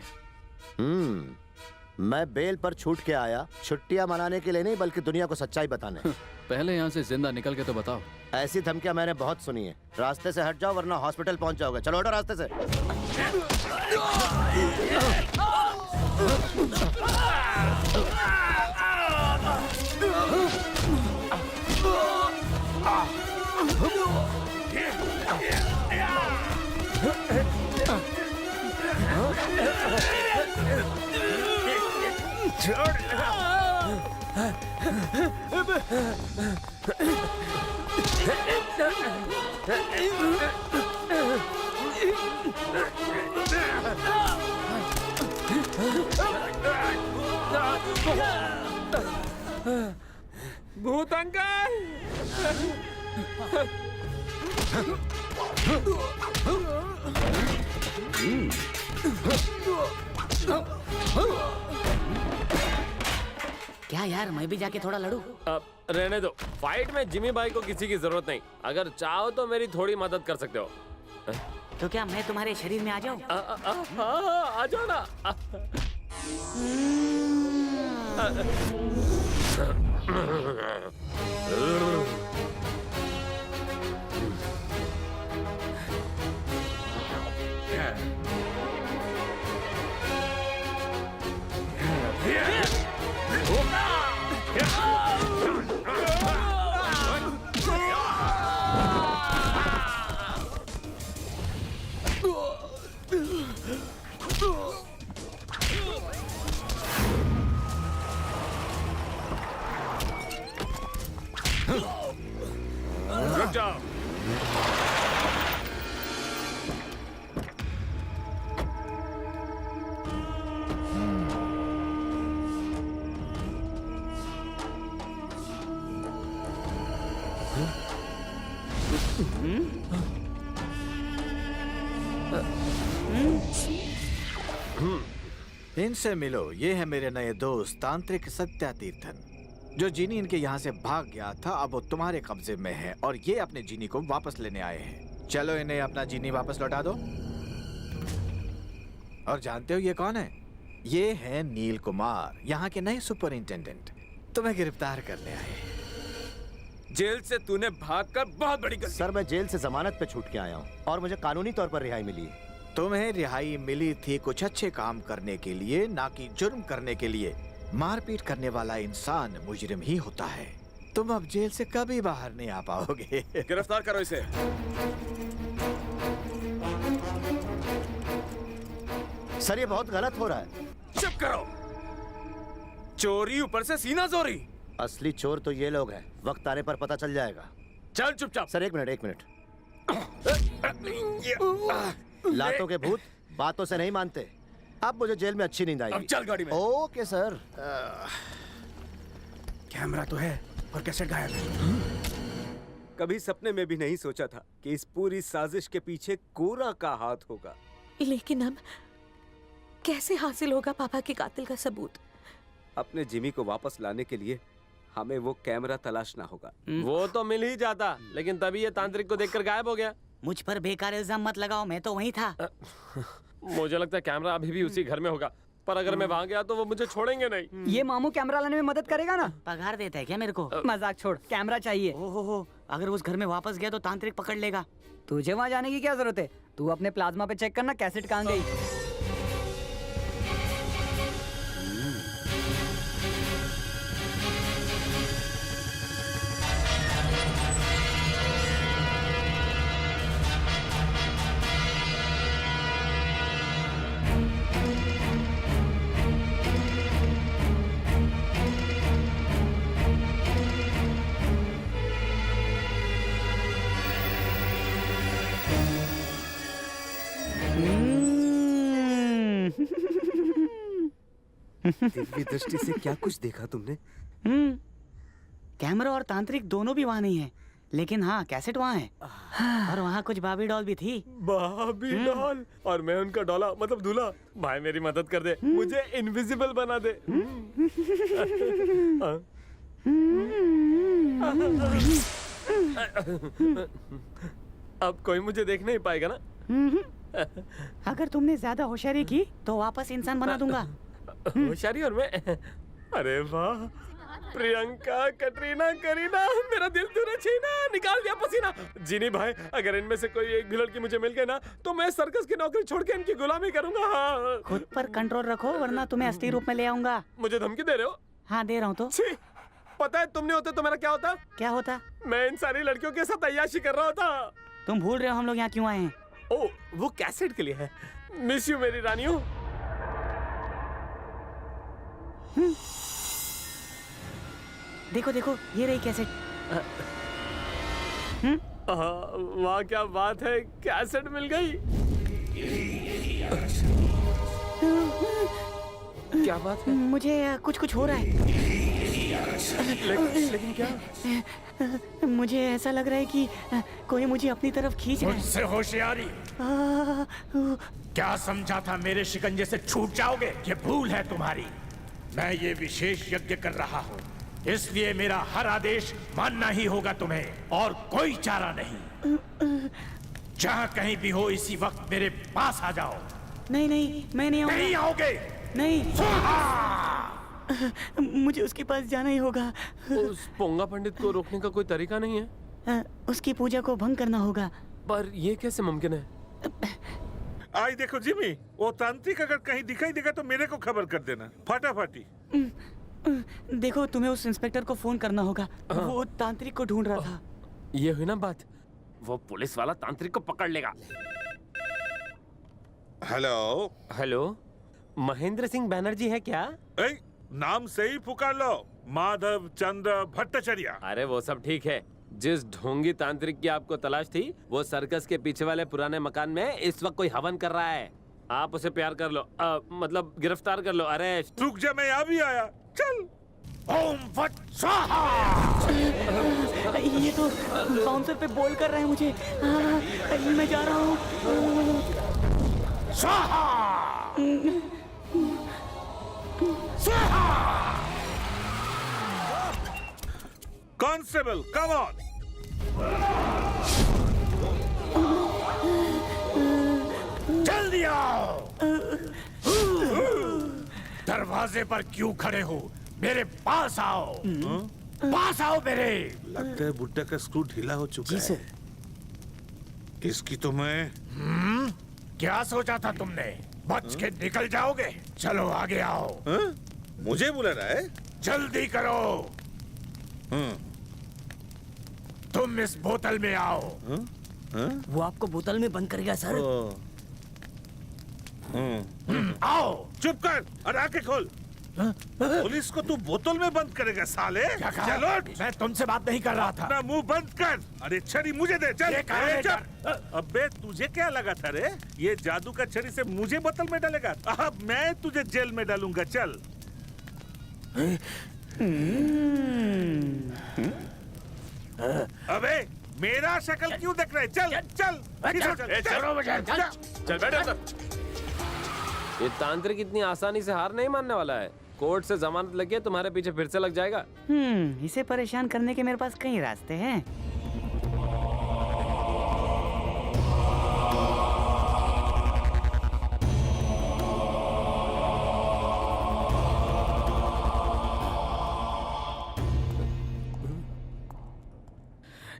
मैं बेल पर छूट के आया, छुट्टियां मनाने के लिए नहीं बल्कि दुनिया को सच्चाई बताने। पहले यहाँ से जिंदा निकल के तो बताओ। ऐसी धमकियां मैंने बहुत सुनी है। रास्ते से हट जाओ वरना हॉस्पिटल पहुंच जाओगे। चलो हटो रास्ते से। भूत अंकल! क्या यार, मैं भी जाके थोड़ा लड़ूं? रहने दो, फाइट में जिमी भाई को किसी की जरूरत नहीं। अगर चाहो तो मेरी थोड़ी मदद कर सकते हो। तो क्या मैं तुम्हारे शरीर में आ जाऊं? आ जाओ ना। रुक जाओ। इनसे मिलो, ये है मेरे नए दोस्त तांत्रिक सत्यातीर्थन। जो जीनी इनके यहाँ से भाग गया था, अब वो तुम्हारे कब्जे में है और ये अपने जीनी को वापस लेने आए हैं। चलो इन्हें अपना जीनी वापस लौटा दो। और जानते हो ये कौन है? ये है नील कुमार, यहाँ के नए सुपरिंटेंडेंट। तुम्हें गिरफ्तार करने आए हैं। जेल से तूने भागकर बहुत बड़ी गलती। सर, मैं जेल से जमानत पे छूट के आया हूँ और मुझे कानूनी तौर पर रिहाई मिली है। तुम्हें रिहाई मिली थी कुछ अच्छे काम करने के लिए, ना कि जुर्म करने के लिए। मारपीट करने वाला इंसान मुजरिम ही होता है। तुम अब जेल से कभी बाहर नहीं आ पाओगे। गिरफ्तार करो इसे। सर, ये बहुत गलत हो रहा है। चुप करो। चोरी ऊपर से सीना चोरी। असली चोर तो ये लोग हैं। वक्त आने पर पता चल जाएगा। चल चुपचाप। सर, एक मिनट। लातों के भूत बातों से नहीं मानते। अब मुझे जेल में अच्छी नींद आएगी। अब चल गाड़ी में। Okay sir. कैमरा तो है और कैसेट गायब है। कभी सपने में भी नहीं सोचा था कि इस पूरी साजिश के पीछे कोरा का हाथ होगा। लेकिन अब कैसे हासिल होगा पापा के कातिल का सबूत? अपने जिमी को वापस लाने के लिए हमें वो कैमरा तलाशना होगा। वो तो मिल ही जाता, लेकिन तभी ये तांत्रिक को देखकर गायब हो गया। मुझ पर बेकार इल्जाम मत लगाओ, मैं तो वहीं था। मुझे लगता है कैमरा अभी भी उसी घर में होगा, पर अगर मैं वहाँ गया तो वो मुझे छोड़ेंगे नहीं। ये मामू कैमरा लाने में मदद करेगा ना? पगार देता है क्या मेरे को? मजाक छोड़, कैमरा चाहिए। ओहो, अगर उस घर में वापस गया तो तांत्रिक पकड़ लेगा। तुझे वहाँ जाने की क्या जरूरत है? तू अपने प्लाज्मा पे चेक करना कैसेट कहाँ गई। दिव्य दृष्टि से क्या कुछ देखा तुमने? कैमरा और तांत्रिक दोनों भी वहाँ नहीं है, लेकिन हाँ कैसेट वहाँ है। और वहाँ कुछ बाबी डॉल भी थी। बाबी डॉल? और मैं उनका डॉला मतलब दूल्हा। भाई मेरी मदद कर दे, मुझे इनविजिबल बना दे। अब कोई मुझे देख नहीं पाएगा ना? अगर तुमने ज्यादा होशियारी की तो वापस इंसान बना दूंगा। होशियारी? और मैं? अरे वाह, प्रियंका, कटरीना, करीना, मेरा दिल तूने छीना, निकाल दिया पसीना। जीनी भाई, अगर इनमें से कोई एक भी लड़की मुझे मिल गई ना, तो मैं सर्कस की नौकरी छोड़ के इनकी गुलामी करूंगा। हाँ। खुद पर कंट्रोल रखो, वरना तुम्हें असली रूप में ले आऊंगा। मुझे धमकी दे रहे हो? हाँ दे रहा हूँ। तो पता है तुम नहीं होते तो मेरा क्या होता? क्या होता? मैं इन सारी लड़कियों के साथ अय्याशी कर रहा होता। तुम भूल रहे हो हम लोग यहाँ क्यों आए हैं? ओ, वो कैसेट के लिए है। मिस यू मेरी रानियों। देखो देखो, ये रही कैसेट। वाह क्या बात है, कैसेट मिल गई। क्या बात है? मुझे कुछ कुछ हो रहा है। लेकिन क्या? मुझे ऐसा लग रहा है कि कोई मुझे अपनी तरफ खींच रहा है। मुझसे होशियारी। क्या समझा था मेरे शिकंजे से छूट जाओगे? ये भूल है तुम्हारी। मैं ये विशेष यज्ञ कर रहा हूँ, इसलिए मेरा हर आदेश मानना ही होगा तुम्हें, और कोई चारा नहीं। जहाँ कहीं भी हो इसी वक्त मेरे पास आ जाओ। नहीं नहीं, मैं नहीं आऊंगा। नहीं आओगे? नहीं, मुझे उसके पास जाना ही होगा। उस पोंगा पंडित को रोकने का कोई तरीका नहीं है? उसकी पूजा को भंग करना होगा। पर ये कैसे मुमकिन है? आई देखो जिमी, वो तांत्रिक अगर कहीं दिखाई देगा तो मेरे को खबर कर देना फटाफटी। देखो, तुम्हें उस इंस्पेक्टर को फोन करना होगा। वो तांत्रिक को ढूंढ रहा था। ये हुई ना बात, वो पुलिस वाला तांत्रिक को पकड़ लेगा। हेलो हेलो, महेंद्र सिंह बैनर्जी है क्या? नाम से ही पुकार लो, माधव चंद्र भट्टाचार्य। अरे वो सब ठीक है। जिस ढोंगी तांत्रिक की आपको तलाश थी, वो सर्कस के पीछे वाले पुराने मकान में इस वक्त कोई हवन कर रहा है। आप उसे प्यार कर लो, मतलब गिरफ्तार कर लो। अरेस्ट। रुक जा, मैं यहाँ भी आया। चल। ओम फट स्वाहा। ये तो बाउंसर पे बोल कर रहे हैं मुझे। मैं जा रहा हूँ। स्वाहा स्वाहा। Constable come on. जल्दी आओ। दरवाजे पर क्यों खड़े हो? मेरे पास आओ। पास आओ मेरे। लगता है बुड्ढा का स्क्रू ढीला हो चुका है। सर। इसकी तो मैं क्या सोचा था तुमने? बच के निकल जाओगे? चलो आगे आओ। मुझे बुला रहा है? जल्दी करो। तुम इस बोतल में आओ। वो आपको बोतल में बंद कर गया सर। आओ। चुप कर और आंखें खोल। पुलिस को तू बोतल में बंद करेगा साले? चलो, मैं तुमसे बात नहीं कर रहा था। अपना मुंह बंद कर। अरे छड़ी मुझे दे। चल। चल। अबे तुझे क्या लगा था रे? ये जादू का छड़ी से मुझे बोतल में डालेगा? अब मैं तुझे जेल में डालूंगा। चल। अबे मेरा शक्ल क्यों देख रहे? चल चल चल बैठो। ये तांत्रिक इतनी आसानी से हार नहीं मानने वाला है। कोर्ट से जमानत लगी है, तुम्हारे पीछे फिर से लग जाएगा। इसे परेशान करने के मेरे पास कई रास्ते हैं।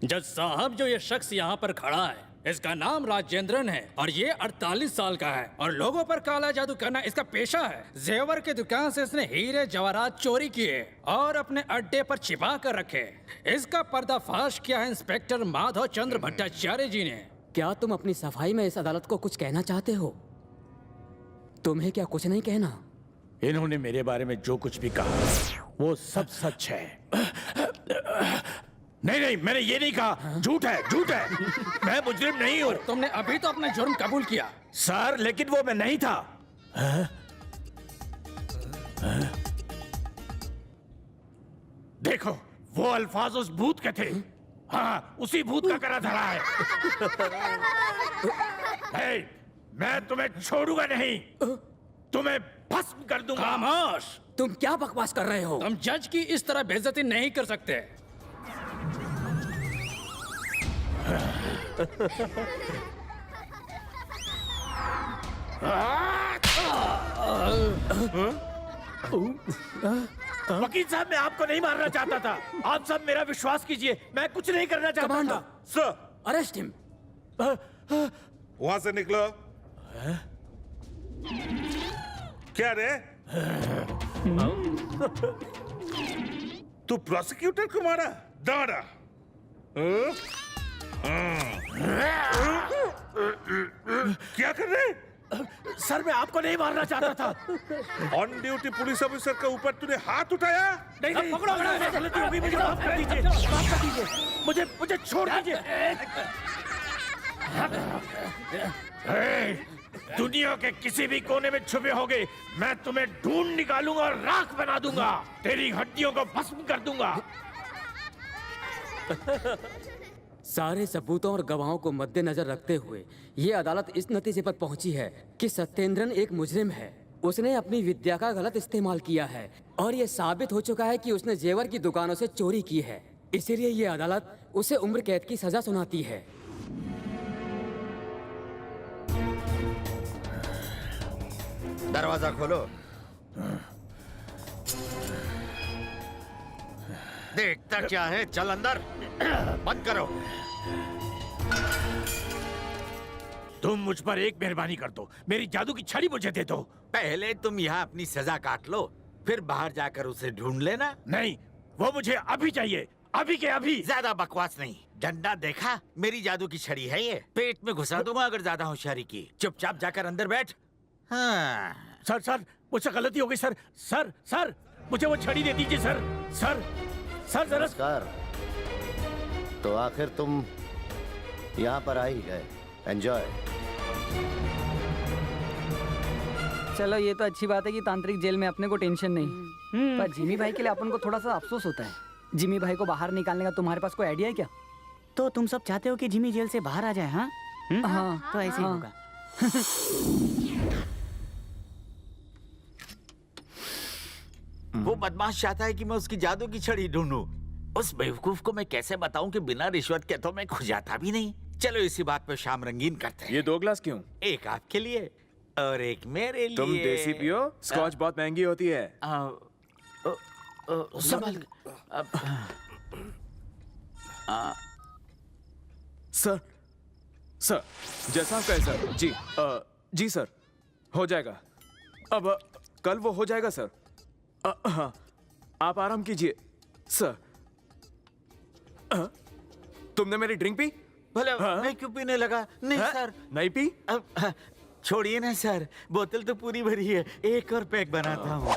जज साहब, जो ये शख्स यहाँ पर खड़ा है, इसका नाम राजेंद्रन है और ये 48 साल का है और लोगों पर काला जादू करना इसका पेशा है। जेवर की दुकान से इसने हीरे जवाहरात चोरी किए और अपने अड्डे पर छिपा कर रखे। इसका पर्दाफाश किया है इंस्पेक्टर माधव चंद्र भट्टाचार्य जी ने। क्या तुम अपनी सफाई में इस अदालत को कुछ कहना चाहते हो? तुम्हें क्या कुछ नहीं कहना? इन्होंने मेरे बारे में जो कुछ भी कहा वो सब सच है। नहीं नहीं, मैंने ये नहीं कहा। झूठ है, झूठ है। मैं मुजरिम नहीं हूँ। तुमने अभी तो अपना जुर्म कबूल किया। सर, लेकिन वो मैं नहीं था। देखो, वो अल्फाज उस भूत के थे। हाँ, उसी भूत का करा धरा है। hey, मैं तुम्हें छोड़ूंगा नहीं। तुम्हें भस्म कर दूंगा। खामोश! तुम क्या बकवास कर रहे हो? तुम जज की इस तरह बेइज्जती नहीं कर सकते। वकील साहब, मैं आपको नहीं मारना चाहता था। आप सब मेरा विश्वास कीजिए, मैं कुछ नहीं करना चाहता था। Sir, arrest him. वहां से निकलो। क्या रे? तू प्रोसिक्यूटर को मारा? दाड़ा। क्या कर रहे? सर मैं आपको नहीं मारना चाहता था। ऑन ड्यूटी पुलिस ऑफिसर के ऊपर तूने हाथ उठाया? नहीं नहीं, गलती होगी, मुझे माफ कर दीजिए, माफ कर दीजिए, मुझे छोड़ दीजिए। दुनिया के किसी भी कोने में छुपे होगे, मैं तुम्हें ढूंढ निकालूंगा और राख बना दूंगा, तेरी हड्डियों को भस्म कर दूंगा। सारे सबूतों और गवाहों को मद्देनजर रखते हुए ये अदालत इस नतीजे पर पहुंची है कि सत्येंद्रन एक मुजरिम है। उसने अपनी विद्या का गलत इस्तेमाल किया है और ये साबित हो चुका है कि उसने जेवर की दुकानों से चोरी की है। इसीलिए ये अदालत उसे उम्र कैद की सजा सुनाती है। दरवाजा खोलो। देखता क्या है, चल अंदर। बंद करो। तुम मुझ पर एक मेहरबानी कर दो, मेरी जादू की छड़ी मुझे दे दो। पहले तुम यहाँ अपनी सजा काट लो, फिर बाहर जाकर उसे ढूंढ लेना। नहीं, वो मुझे अभी चाहिए, अभी के अभी। ज्यादा बकवास नहीं। डंडा देखा? मेरी जादू की छड़ी है ये। पेट में घुसा दूंगा अगर ज्यादा होशियारी की। चुपचाप जाकर अंदर बैठ। हाँ। सर मुझसे गलती हो गई सर। सर मुझे वो छड़ी दे दीजिए सर। सर जरा। नमस्कार। तो आखिर तुम यहाँ पर आई है। एंजॉय। चलो ये तो अच्छी बात है कि तांत्रिक जेल में अपने को टेंशन नहीं, पर जिमी भाई के लिए अपन को थोड़ा सा अफसोस होता है। जिमी भाई को बाहर निकालने का तुम्हारे पास कोई आइडिया है क्या? तो तुम सब चाहते हो कि जिमी जेल से बाहर आ जाए? हाँ हाँ, तो ऐसे ही होगा। वो बदमाश चाहता है कि मैं उसकी जादू की छड़ी ढूंढूं। उस बेवकूफ को मैं कैसे बताऊं कि बिना रिश्वत के तो मैं खुजाता भी नहीं। चलो इसी बात पे शाम रंगीन करते हैं। ये 2 ग्लास क्यों? एक आपके लिए और एक मेरे लिए। तुम देसी पियो, स्कॉच बहुत महंगी होती है। संभल। सर जैसा आप कहें सर। जी सर, हो जाएगा। अब कल वो हो जाएगा सर। हाँ, आप आराम कीजिए सर। तुमने मेरी ड्रिंक पी? भले मैं क्यों पीने लगा? नहीं सर। नहीं पी? छोड़िए ना सर, बोतल तो पूरी भरी है। एक और पैक बनाता हूँ।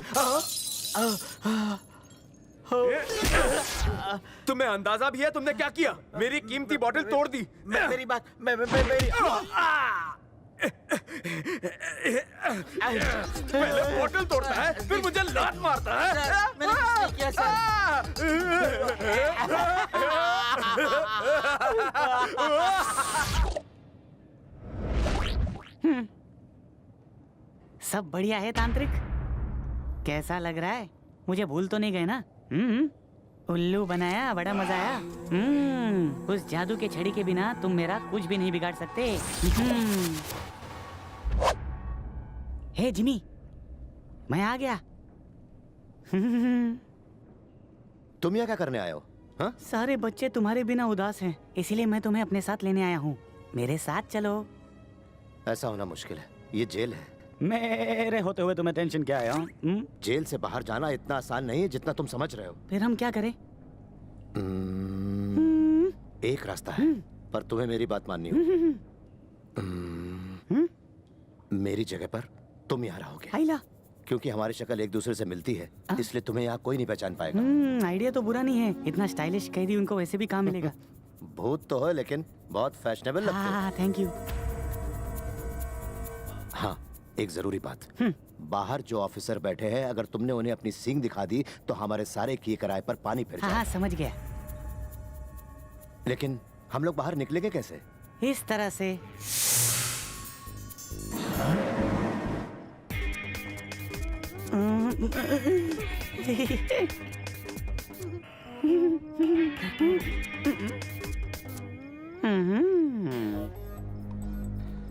तुम्हें अंदाजा भी है तुमने क्या किया? मेरी कीमती बोतल तोड़ दी। मेरी बात मेरी पहले बोतल तोड़ता है, फिर मुझे लात मारता है। मैंने कुछ नहीं किया सब बढ़िया है तांत्रिक? कैसा लग रहा है? मुझे भूल तो नहीं गए ना? उल्लू बनाया, बड़ा मजा आया। उस जादू के छड़ी के बिना तुम मेरा कुछ भी नहीं बिगाड़ सकते। हे जिमी, मैं आ गया। तुम यहाँ क्या करने आए हो? हाँ? सारे बच्चे तुम्हारे बिना उदास हैं, इसीलिए मैं तुम्हें अपने साथ लेने आया हूँ। मेरे साथ चलो। ऐसा होना मुश्किल है, ये जेल है। मेरे होते हुए तुम्हें टेंशन क्या है? जेल से बाहर जाना इतना आसान नहीं है जितना तुम समझ रहे हो। फिर हम क्या करें? एक रास्ता है, पर तुम्हें मेरी बात माननी होगी। मेरी जगह पर तुम यहाँ रहोगे। आइला। क्योंकि हमारी शक्ल एक दूसरे से मिलती है, इसलिए तुम्हें यहाँ कोई नहीं पहचान पाएगा। आइडिया तो बुरा नहीं है, इतना स्टाइलिश कैदी उनको वैसे भी काम मिलेगा। भूत तो है लेकिन बहुत फैशनेबल लगते हो। हाँ, थैंक यू। हाँ, एक जरूरी बात। बाहर जो ऑफिसर बैठे हैं, अगर तुमने उन्हें अपनी सींग दिखा दी तो हमारे सारे किए किराए पर पानी फिर जाएगा। हाँ, समझ गया। लेकिन हम लोग बाहर निकलेंगे कैसे? इस तरह से।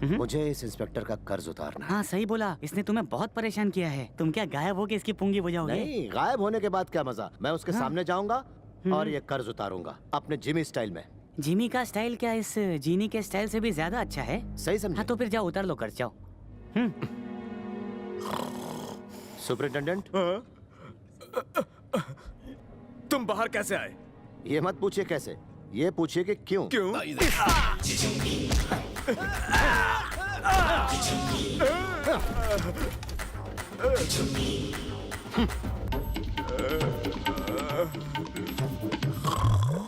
मुझे इस इंस्पेक्टर का कर्ज उतारना है। हाँ, सही बोला। इसने तुम्हें बहुत परेशान किया है। तुम क्या गायब हो के इसकी पुंगी बुझाओगे? नहीं, गायब होने के बाद क्या मजा। मैं उसके सामने जाऊंगा और ये कर्ज उतारूंगा अपने जिमी स्टाइल में। जिमी का स्टाइल क्या इस जीनी के स्टाइल से भी ज्यादा अच्छा है? सही समझे। हाँ, तो फिर जाओ, उतार लो कर्ज, जाओ। सुपरिटेंडेंट, तुम बाहर कैसे आए? ये मत पूछिए कैसे, ये पूछिए कि क्यों। क्यों?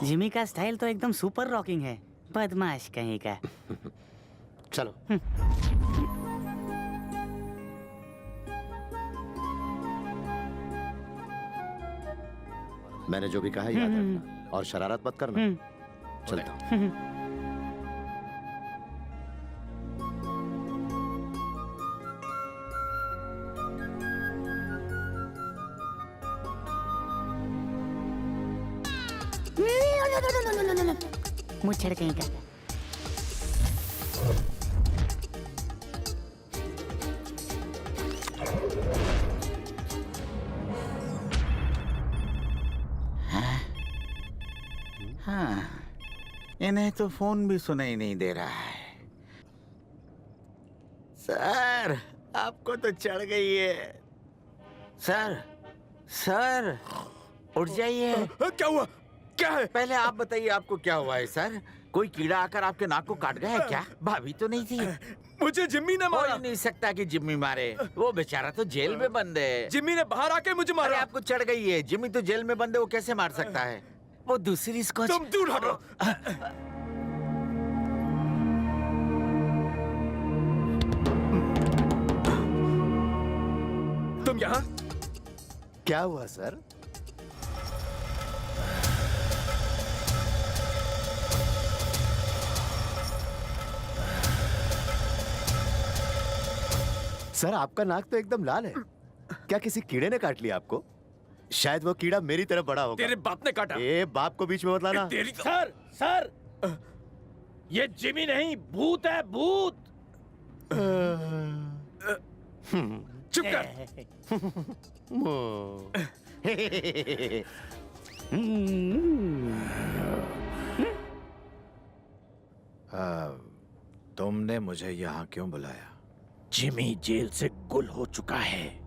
जिमी का स्टाइल तो एकदम सुपर रॉकिंग है, बदमाश कहीं का। चलो। मैंने जो भी कहा याद रखना और शरारत मत करना। चलता हूँ। मुझे कहीं का। हाँ, इन्हें तो फोन भी सुनाई नहीं दे रहा है। सर, आपको तो चढ़ गई है। सर, सर, उठ जाइए। क्या हुआ? क्या है? पहले आप बताइए आपको क्या हुआ है सर? कोई कीड़ा आकर आपके नाक को काट गया है क्या? भाभी तो नहीं थी। मुझे जिम्मी ने मारा। हो ही नहीं सकता कि जिम्मी मारे, वो बेचारा तो जेल में बंद है। जिम्मी ने बाहर आके मुझे मारा। अरे आपको चढ़ गई है, जिम्मी तो जेल में बंद है, वो कैसे मार सकता है? वो दूसरी स्कॉच। तुम दूर हटो। तुम यहाँ? क्या हुआ सर? सर, आपका नाक तो एकदम लाल है। क्या किसी कीड़े ने काट लिया आपको? शायद वो कीड़ा मेरी तरफ बड़ा होगा। तेरे बाप ने काटा। ए, बाप को बीच में मत लाना। तेरी तो... सर, सर, ये जिमी नहीं, भूत है, भूत। चुप कर। तुमने मुझे यहाँ क्यों बुलाया? जिमी जेल से गुल हो चुका है।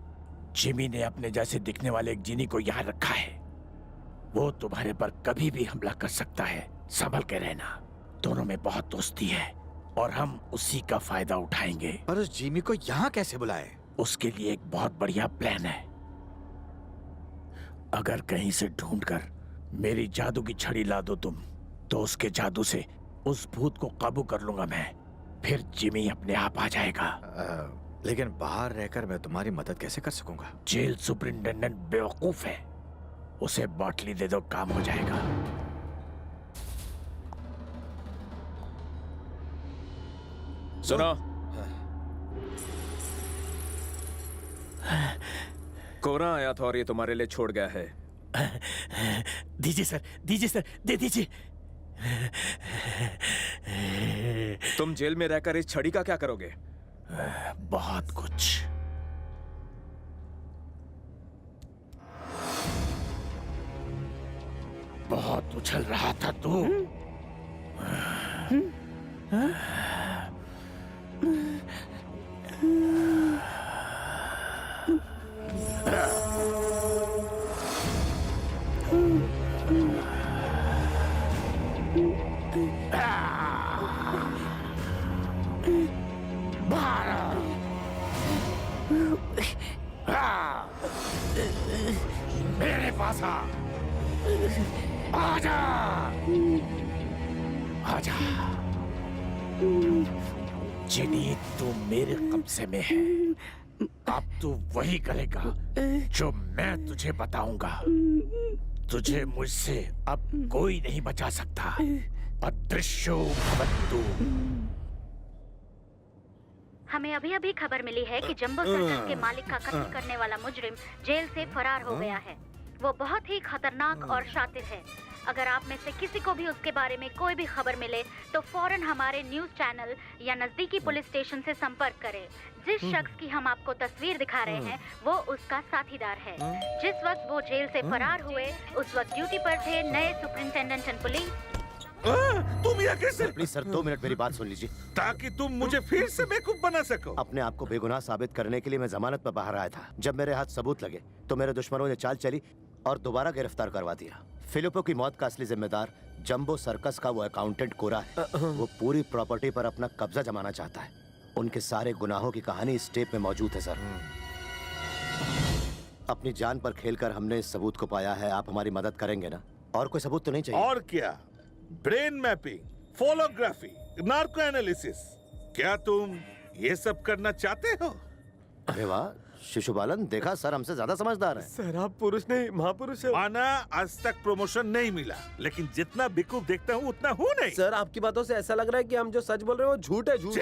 जिमी ने अपने जैसे दिखने वाले एक जिनी को यहाँ रखा है। वो तुम्हारे पर कभी भी हमला कर सकता है, संभल के रहना। दोनों में बहुत दोस्ती है और हम उसी का फायदा उठाएंगे। पर उस जिमी को यहाँ कैसे बुलाए? उसके लिए एक बहुत बढ़िया प्लान है। अगर कहीं से ढूंढकर मेरी जादू की छड़ी ला दो तुम, तो उसके जादू से उस भूत को काबू कर लूंगा मैं। फिर जिमी अपने आप आ जाएगा। लेकिन बाहर रहकर मैं तुम्हारी मदद कैसे कर सकूंगा? जेल सुपरिंटेंडेंट बेवकूफ है, उसे बाटली दे दो, काम हो जाएगा। सुनो, कोरा आया था और ये तुम्हारे लिए छोड़ गया है। दीजिए सर, दीजिए सर, दे दीजिए। तुम जेल में रहकर इस छड़ी का क्या करोगे? बहुत कुछ। बहुत उछल रहा था तू। मेरे पास आजा, आजा। जिनी तू मेरे कब्जे में है। अब तू वही करेगा जो मैं तुझे बताऊंगा। तुझे मुझसे अब कोई नहीं बचा सकता। अदृश्यो भवन्तु। हमें अभी अभी खबर मिली है कि जंबो सर्कस के मालिक का कत्ल करने वाला मुजरिम जेल से फरार हो गया है। वो बहुत ही खतरनाक और शातिर है। अगर आप में से किसी को भी उसके बारे में कोई भी खबर मिले तो फौरन हमारे न्यूज चैनल या नजदीकी पुलिस स्टेशन से संपर्क करें। जिस शख्स की हम आपको तस्वीर दिखा रहे हैं वो उसका साथीदार है। जिस वक्त वो जेल से फरार हुए उस वक्त ड्यूटी पर थे नए सुपरिंटेंडेंट पुलिस। तुम यहाँ कैसे? प्लीज सर, 2 मिनट मेरी बात सुन लीजिए। ताकि तुम मुझे फिर से बेवकूफ बना सको। अपने आप को बेगुनाह साबित करने के लिए मैं जमानत पर बाहर आया था। जब मेरे हाथ सबूत लगे तो मेरे दुश्मनों ने चाल चली और दोबारा गिरफ्तार करवा दिया। फिलिपो की मौत का असली जिम्मेदार जंबो सर्कस का वो अकाउंटेंट कोरा है। वो पूरी प्रॉपर्टी पर अपना कब्जा जमाना चाहता है उनके सारे गुनाहों की कहानी इस टेप में मौजूद है सर। अपनी जान पर खेलकर हमने इस सबूत को पाया है। आप हमारी मदद करेंगे ना? और कोई सबूत तो नहीं चाहिए? और क्या, ब्रेन मैपिंग, फोलोग्राफी, नार्को एनालिसिस, क्या तुम ये सब करना चाहते हो? अरे वाह शिशुपालन, देखा सर हमसे ज्यादा समझदार है। सर आप पुरुष नहीं महापुरुष हो। माना आज तक प्रमोशन नहीं मिला, लेकिन जितना बेवकूफ देखता हूँ उतना हूँ नहीं। सर आपकी बातों से ऐसा लग रहा है कि हम जो सच बोल रहे हो झूठ है, झूठ।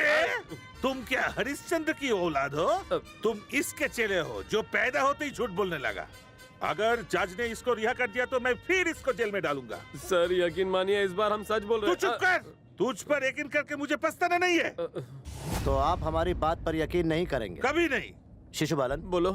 तुम क्या हरिश्चंद्र की औलाद हो? तुम इसके चेले हो जो पैदा होते ही झूठ बोलने लगा। अगर जज ने इसको रिहा कर दिया तो मैं फिर इसको जेल में डालूंगा। सर यकीन मानिए, इस बार हम सच बोल रहे हैं। तू चुप कर। तुझ पर यकीन करके मुझे पछताना नहीं है। तो आप हमारी बात पर यकीन नहीं करेंगे? कभी नहीं। शिशुपालन बोलो।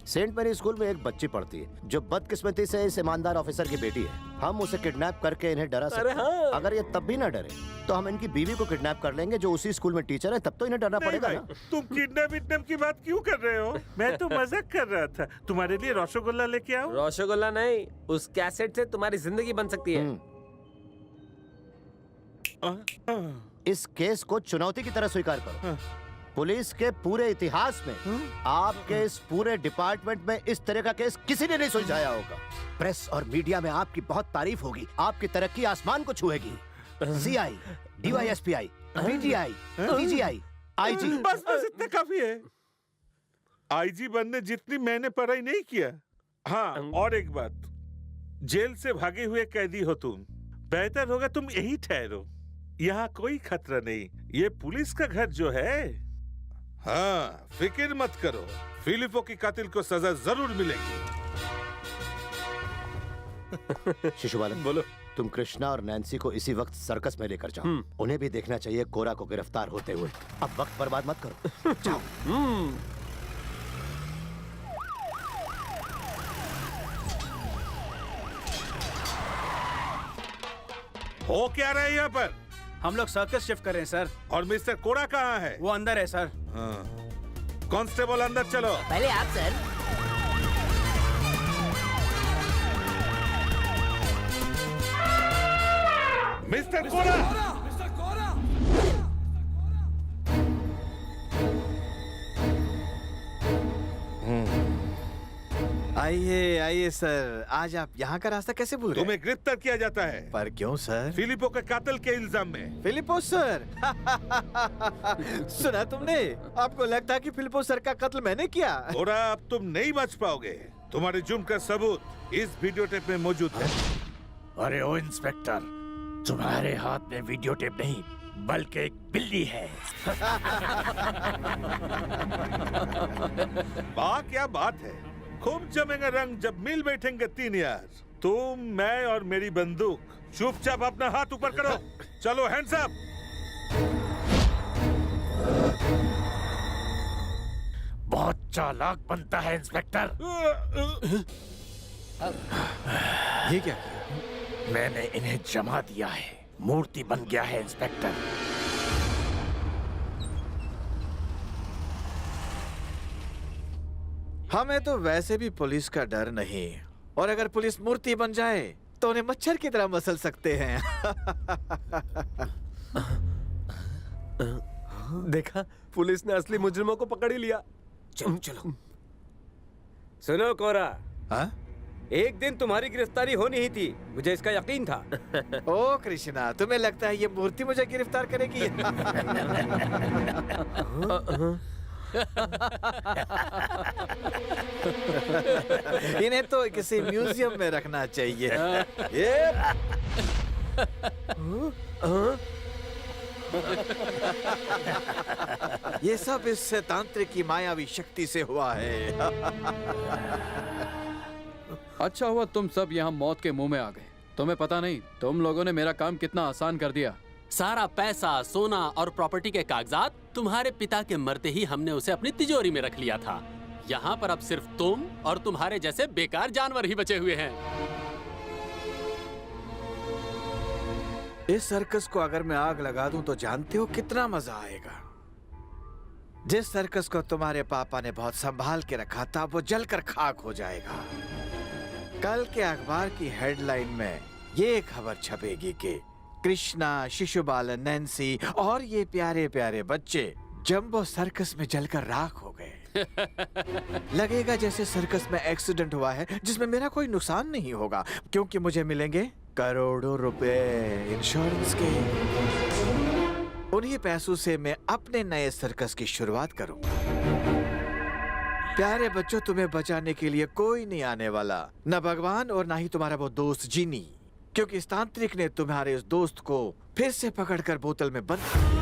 सेंट मैरी स्कूल में एक बच्ची पढ़ती है जो बदकिस्मती से इस ईमानदार ऑफिसर की बेटी है। हम उसे किडनैप करके इन्हें डरा सकते हैं। हाँ। अगर ये तब भी ना डरे तो हम इनकी बीवी को किडनैप कर लेंगे जो उसी स्कूल में टीचर है। तब तो इन्हें डरना पड़ेगा ना। तुम किडनैप की बात क्यों कर रहे हो? मैं तो मजाक कर रहा था। तुम्हारे लिए रसगुल्ला लेके आओ? रसगुल्ला नहीं, उस कैसेट से तुम्हारी जिंदगी बन सकती है। इस केस को चुनौती की तरह स्वीकार करो। पुलिस के पूरे इतिहास में आपके इस पूरे डिपार्टमेंट में इस तरह का केस किसी ने नहीं सुलझाया होगा। प्रेस और मीडिया में आपकी बहुत तारीफ होगी। आपकी तरक्की आसमान को छुएगी। CI, DYSPI, PTI, DGI, IG. बस इतना काफी है। आईजी बनने जितनी मैंने पढ़ाई नहीं किया। हाँ, और एक बात, जेल से भागे हुए कैदी हो तुम। बेहतर होगा तुम यही ठहरो। यहाँ कोई खतरा नहीं। ये पुलिस का घर जो है। हाँ, फिक्र मत करो, फिलिपो की कातिल को सजा जरूर मिलेगी। शिशुपालन बोलो। तुम कृष्णा और नैन्सी को इसी वक्त सर्कस में लेकर जाओ। उन्हें भी देखना चाहिए कोरा को गिरफ्तार होते हुए। अब वक्त बर्बाद मत करो, जाओ। हो क्या रहा है यहाँ पर? हम लोग सर्कस शिफ्ट कर रहे हैं सर। और मिस्टर कोड़ा कहाँ है? वो अंदर है सर। हाँ। कांस्टेबल अंदर चलो। पहले आप सर। मिस्टर कोड़ा। आइए आइए सर, आज आप यहाँ का रास्ता कैसे भूल गए? तुम्हें गिरफ्तार किया जाता है। पर क्यों सर? फिलिपो के कातिल के इल्जाम में। Filippo sir? सुना तुमने? आपको लगता है कि फिलिपो सर का कत्ल मैंने किया? और अब तुम नहीं बच पाओगे। तुम्हारे जुर्म का सबूत इस वीडियो टेप में मौजूद है। अरे ओ इंस्पेक्टर, तुम्हारे हाथ में वीडियो टेप नहीं बल्कि एक बिल्ली है। वाह क्या बात है। खूब जमेंगे रंग जब मिल बैठेंगे तीन यार। तुम, मैं और मेरी बंदूक। चुपचाप अपना हाथ ऊपर करो। चलो हैंड्स अप। बहुत चालाक बनता है इंस्पेक्टर। ये क्या? मैंने इन्हें जमा दिया है। मूर्ति बन गया है इंस्पेक्टर। हमें तो वैसे भी पुलिस का डर नहीं, और अगर पुलिस मूर्ति बन जाए तो उन्हें मच्छर की तरह मसल सकते हैं। देखा, पुलिस ने असली मुजरिमों को पकड़ ही लिया। चलो चलो। सुनो कोरा, हाँ? एक दिन तुम्हारी गिरफ्तारी होनी ही थी, मुझे इसका यकीन था। ओ कृष्णा, तुम्हें लगता है ये मूर्ति मुझे गिरफ्तार करेगी? इन्हें तो किसी म्यूजियम में रखना चाहिए। ये सब इस तांत्रिक की मायावी शक्ति से हुआ है। अच्छा हुआ तुम सब यहाँ मौत के मुंह में आ गए। तुम्हें पता नहीं तुम लोगों ने मेरा काम कितना आसान कर दिया। सारा पैसा, सोना और प्रॉपर्टी के कागजात तुम्हारे पिता के मरते ही हमने उसे अपनी तिजोरी में रख लिया था। यहाँ पर अब सिर्फ तुम और तुम्हारे जैसे बेकार जानवर ही बचे हुए हैं। इस सर्कस को अगर मैं आग लगा दूं तो जानते हो कितना मजा आएगा। जिस सर्कस को तुम्हारे पापा ने बहुत संभाल के रखा था वो जलकर खाक हो जाएगा। कल के अखबार की हेडलाइन में ये खबर छपेगी कि कृष्णा, शिशुपालन, नैन्सी और ये प्यारे प्यारे बच्चे जंबो सर्कस में जलकर राख हो गए। लगेगा जैसे सर्कस में एक्सीडेंट हुआ है जिसमें मेरा कोई नुकसान नहीं होगा, क्योंकि मुझे मिलेंगे करोड़ों रुपए इंश्योरेंस के। उन्हीं पैसों से मैं अपने नए सर्कस की शुरुआत करूंगा। प्यारे बच्चों, तुम्हें बचाने के लिए कोई नहीं आने वाला, न भगवान और ना ही तुम्हारा वो दोस्त जीनी, क्योंकि इस तांत्रिक ने तुम्हारे उस दोस्त को फिर से पकड़कर बोतल में बंद कर दिया।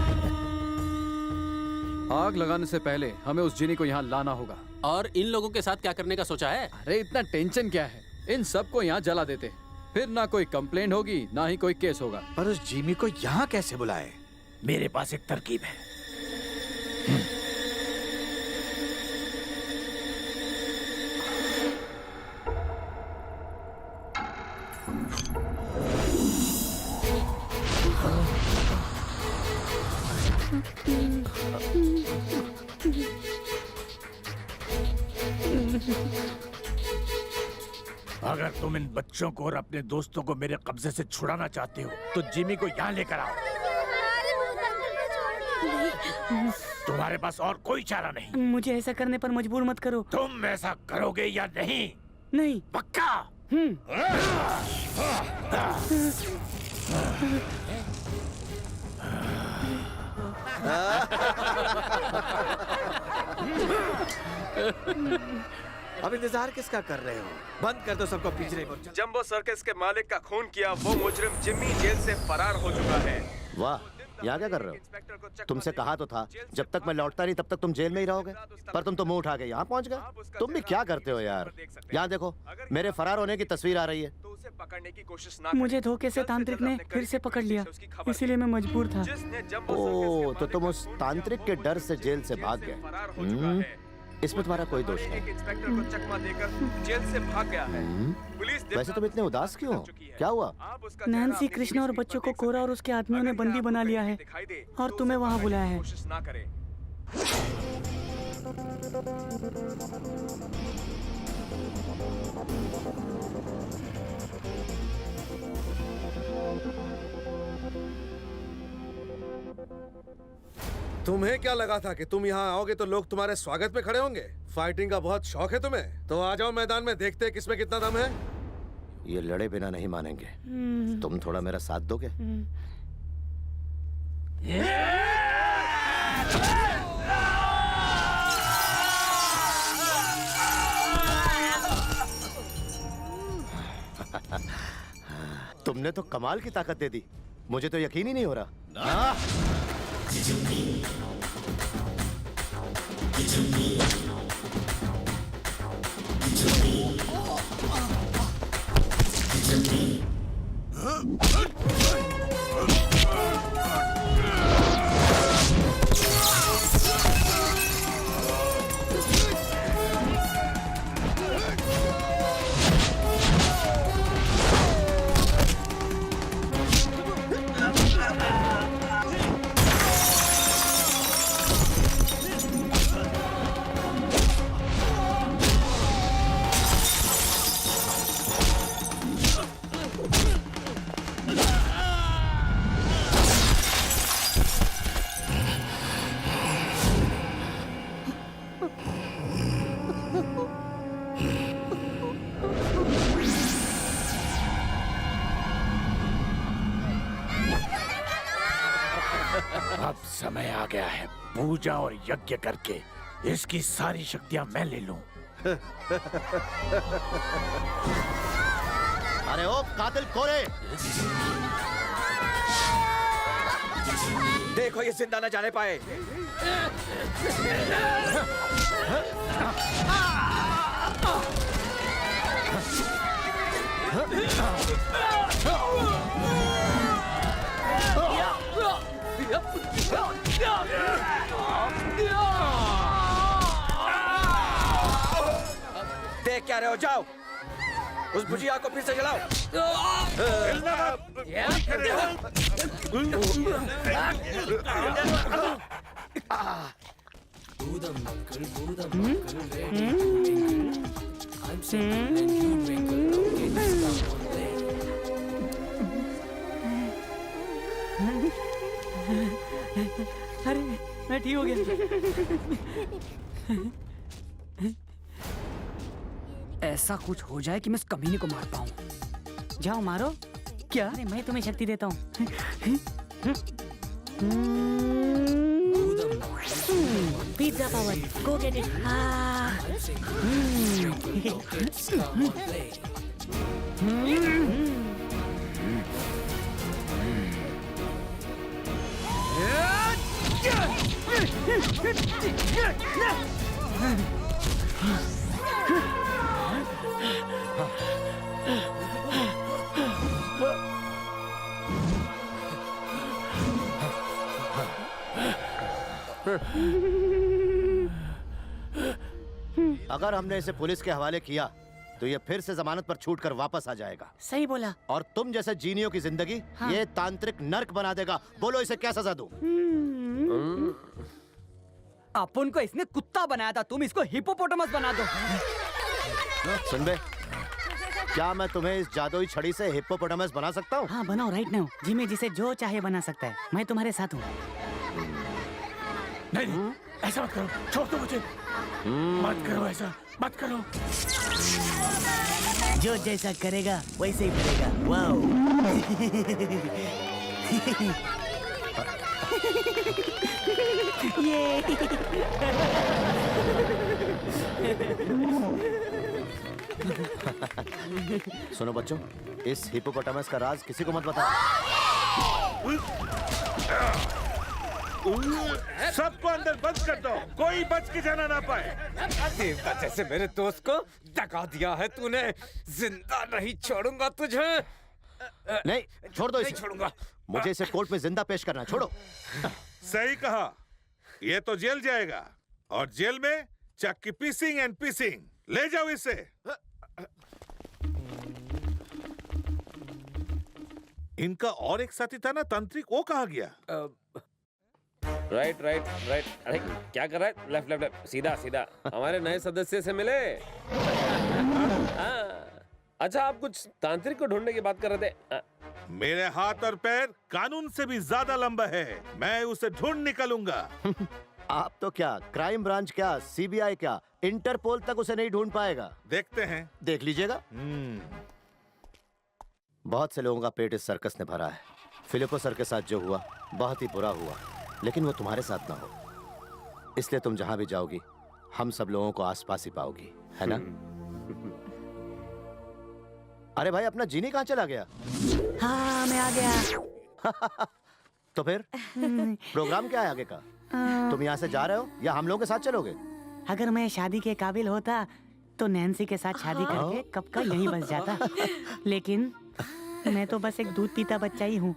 आग लगाने से पहले हमें उस जिनी को यहाँ लाना होगा। और इन लोगों के साथ क्या करने का सोचा है? अरे इतना टेंशन क्या है, इन सबको यहाँ जला देते, फिर ना कोई कंप्लेंट होगी ना ही कोई केस होगा। पर उस जिमी को यहाँ कैसे बुलाए? मेरे पास एक तरकीब है। अगर तुम इन बच्चों को और अपने दोस्तों को मेरे कब्जे से छुड़ाना चाहते हो तो जिमी को यहाँ लेकर आओ। तुम्हारे पास और कोई चारा नहीं। मुझे ऐसा करने पर मजबूर मत करो। तुम ऐसा करोगे या नहीं? नहीं। पक्का? अब इंतजार किसका कर रहे हो? बंद कर दो सबको पिंजरे में। जंबो सर्कस के मालिक का खून किया वो मुजरिम जिम्मी जेल से फरार हो चुका है। वाह, यहाँ क्या कर रहे हो? तुमसे कहा तो था जब तक मैं लौटता नहीं तब तक तुम जेल में ही रहोगे, पर तुम तो मुंह उठा के यहाँ पहुँच गए। तुम भी क्या करते हो यार? यहाँ देखो, मेरे फरार होने की तस्वीर आ रही है। पकड़ने की कोशिश ना मुझे धोखे से तांत्रिक ने फिर से पकड़ लिया, इसीलिए मैं मजबूर था। ओह, तो तुम उस तांत्रिक के डर से जेल से भाग गए। इसमें तुम्हारा कोई दोष नहीं। इंस्पेक्टर को चकमा देकर जेल से भाग गया है। पुलिस वैसे तुम इतने उदास क्यों हो? क्या हुआ? नैन्सी, कृष्णा और बच्चों को कोरा और उसके आदमियों ने बंदी बना लिया है और तुम्हें वहाँ बुलाया है। कोशिश ना करें। तुम्हें क्या लगा था कि तुम यहाँ आओगे तो लोग तुम्हारे स्वागत में खड़े होंगे? फाइटिंग का बहुत शौक है तुम्हें, तो आ जाओ मैदान में, देखते हैं किसमें कितना दम है। ये लड़े बिना नहीं मानेंगे। तुम थोड़ा मेरा साथ दोगे? तुमने तो कमाल की ताकत दे दी, मुझे तो यकीन ही नहीं हो रहा। अब समय आ गया है पूजा और यज्ञ करके इसकी सारी शक्तियां मैं ले लूं। अरे ओ कातिल कोरे! देखो ये जिंदा न जाने पाए। देख क्या रहे हो? जाओ उस भुजिया को फिर से जलाओ। अरे मैं ही हो गया। ऐसा कुछ हो जाए कि मैं इस कमीने को मार पाऊं। जाओ मारो। क्या? अरे मैं तुम्हें शक्ति देता हूँ। Pizza power, go get it. अगर हमने इसे पुलिस के हवाले किया तो ये फिर से जमानत पर छूट कर वापस आ जाएगा। सही बोला। और तुम जैसे जीनियों की जिंदगी ये तांत्रिक नर्क बना देगा। बोलो इसे क्या सजा दूं? अपन को इसने कुत्ता बनाया था, तुम इसको हिपोपोटामस बना दो। सुन बे, क्या मैं तुम्हें इस जादुई छड़ी से हिप्पोपोटामस बना सकता हूँ? हाँ बनाओ राइट नाउ। जिमी जिसे जो चाहे बना सकता है। मैं तुम्हारे साथ हूँ। नहीं, ऐसा मत करो, छोड़ दो मुझे। मत करो ऐसा, मत करो। जो जैसा करेगा वैसे ही करेगा। वाओ। ये सुनो बच्चों, इस हिप्पोपोटामस का राज किसी को मत बताओ। सबको अंदर बंद कर दो, कोई बच के जाना ना पाए। देवता जैसे मेरे दोस्त को दगा दिया है तूने, जिंदा नहीं छोड़ूंगा तुझे। नहीं, छोड़ दो इसे। नहीं छोड़ूंगा। मुझे इसे कोर्ट में जिंदा पेश करना। छोड़ो। सही कहा, ये तो जेल जाएगा और जेल में चक्की पीसिंग एंड पीसिंग। ले जाओ इसे। इनका और एक साथी था ना तांत्रिक, वो कहाँ गया? Right right right. अरे क्या कर रहा है? लेफ्ट लेफ्ट लेफ्ट, सीधा सीधा। हमारे नए सदस्य से मिले। अच्छा, आप कुछ तांत्रिक को ढूंढने की बात कर रहे थे। मेरे हाथ और पैर कानून से भी ज्यादा लंबा है, मैं उसे ढूंढ निकलूंगा। आप तो क्या क्राइम ब्रांच, क्या सीबीआई, क्या इंटरपोल तक उसे नहीं ढूंढ पाएगा। देखते हैं। देख लीजिएगा। बहुत से लोगों का पेट इस सर्कस ने भरा है। फिलिपो सर के साथ जो हुआ बहुत ही बुरा हुआ, लेकिन वो तुम्हारे साथ ना हो। इसलिए तुम जहां भी जाओगी हम सब लोगों को आसपास ही पाओगी, है ना? अरे भाई, अपना जीनी कहाँ चला गया? हाँ मैं आ गया। तो फिर प्रोग्राम क्या है आगे का? तुम यहाँ से जा रहे हो या हम लोगों के साथ चलोगे? अगर मैं शादी के काबिल होता तो नैन्सी के साथ शादी करके कब का यहीं बस जाता। लेकिन मैं तो बस एक दूध पीता बच्चा ही हूँ।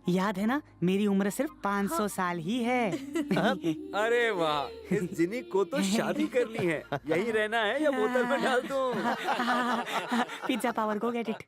याद है ना, मेरी उम्र सिर्फ 500 साल ही है। अरे वाह, इस जिनी को तो शादी करनी है। यही रहना है या बोतल में डाल दूं? Pizza power, go get it.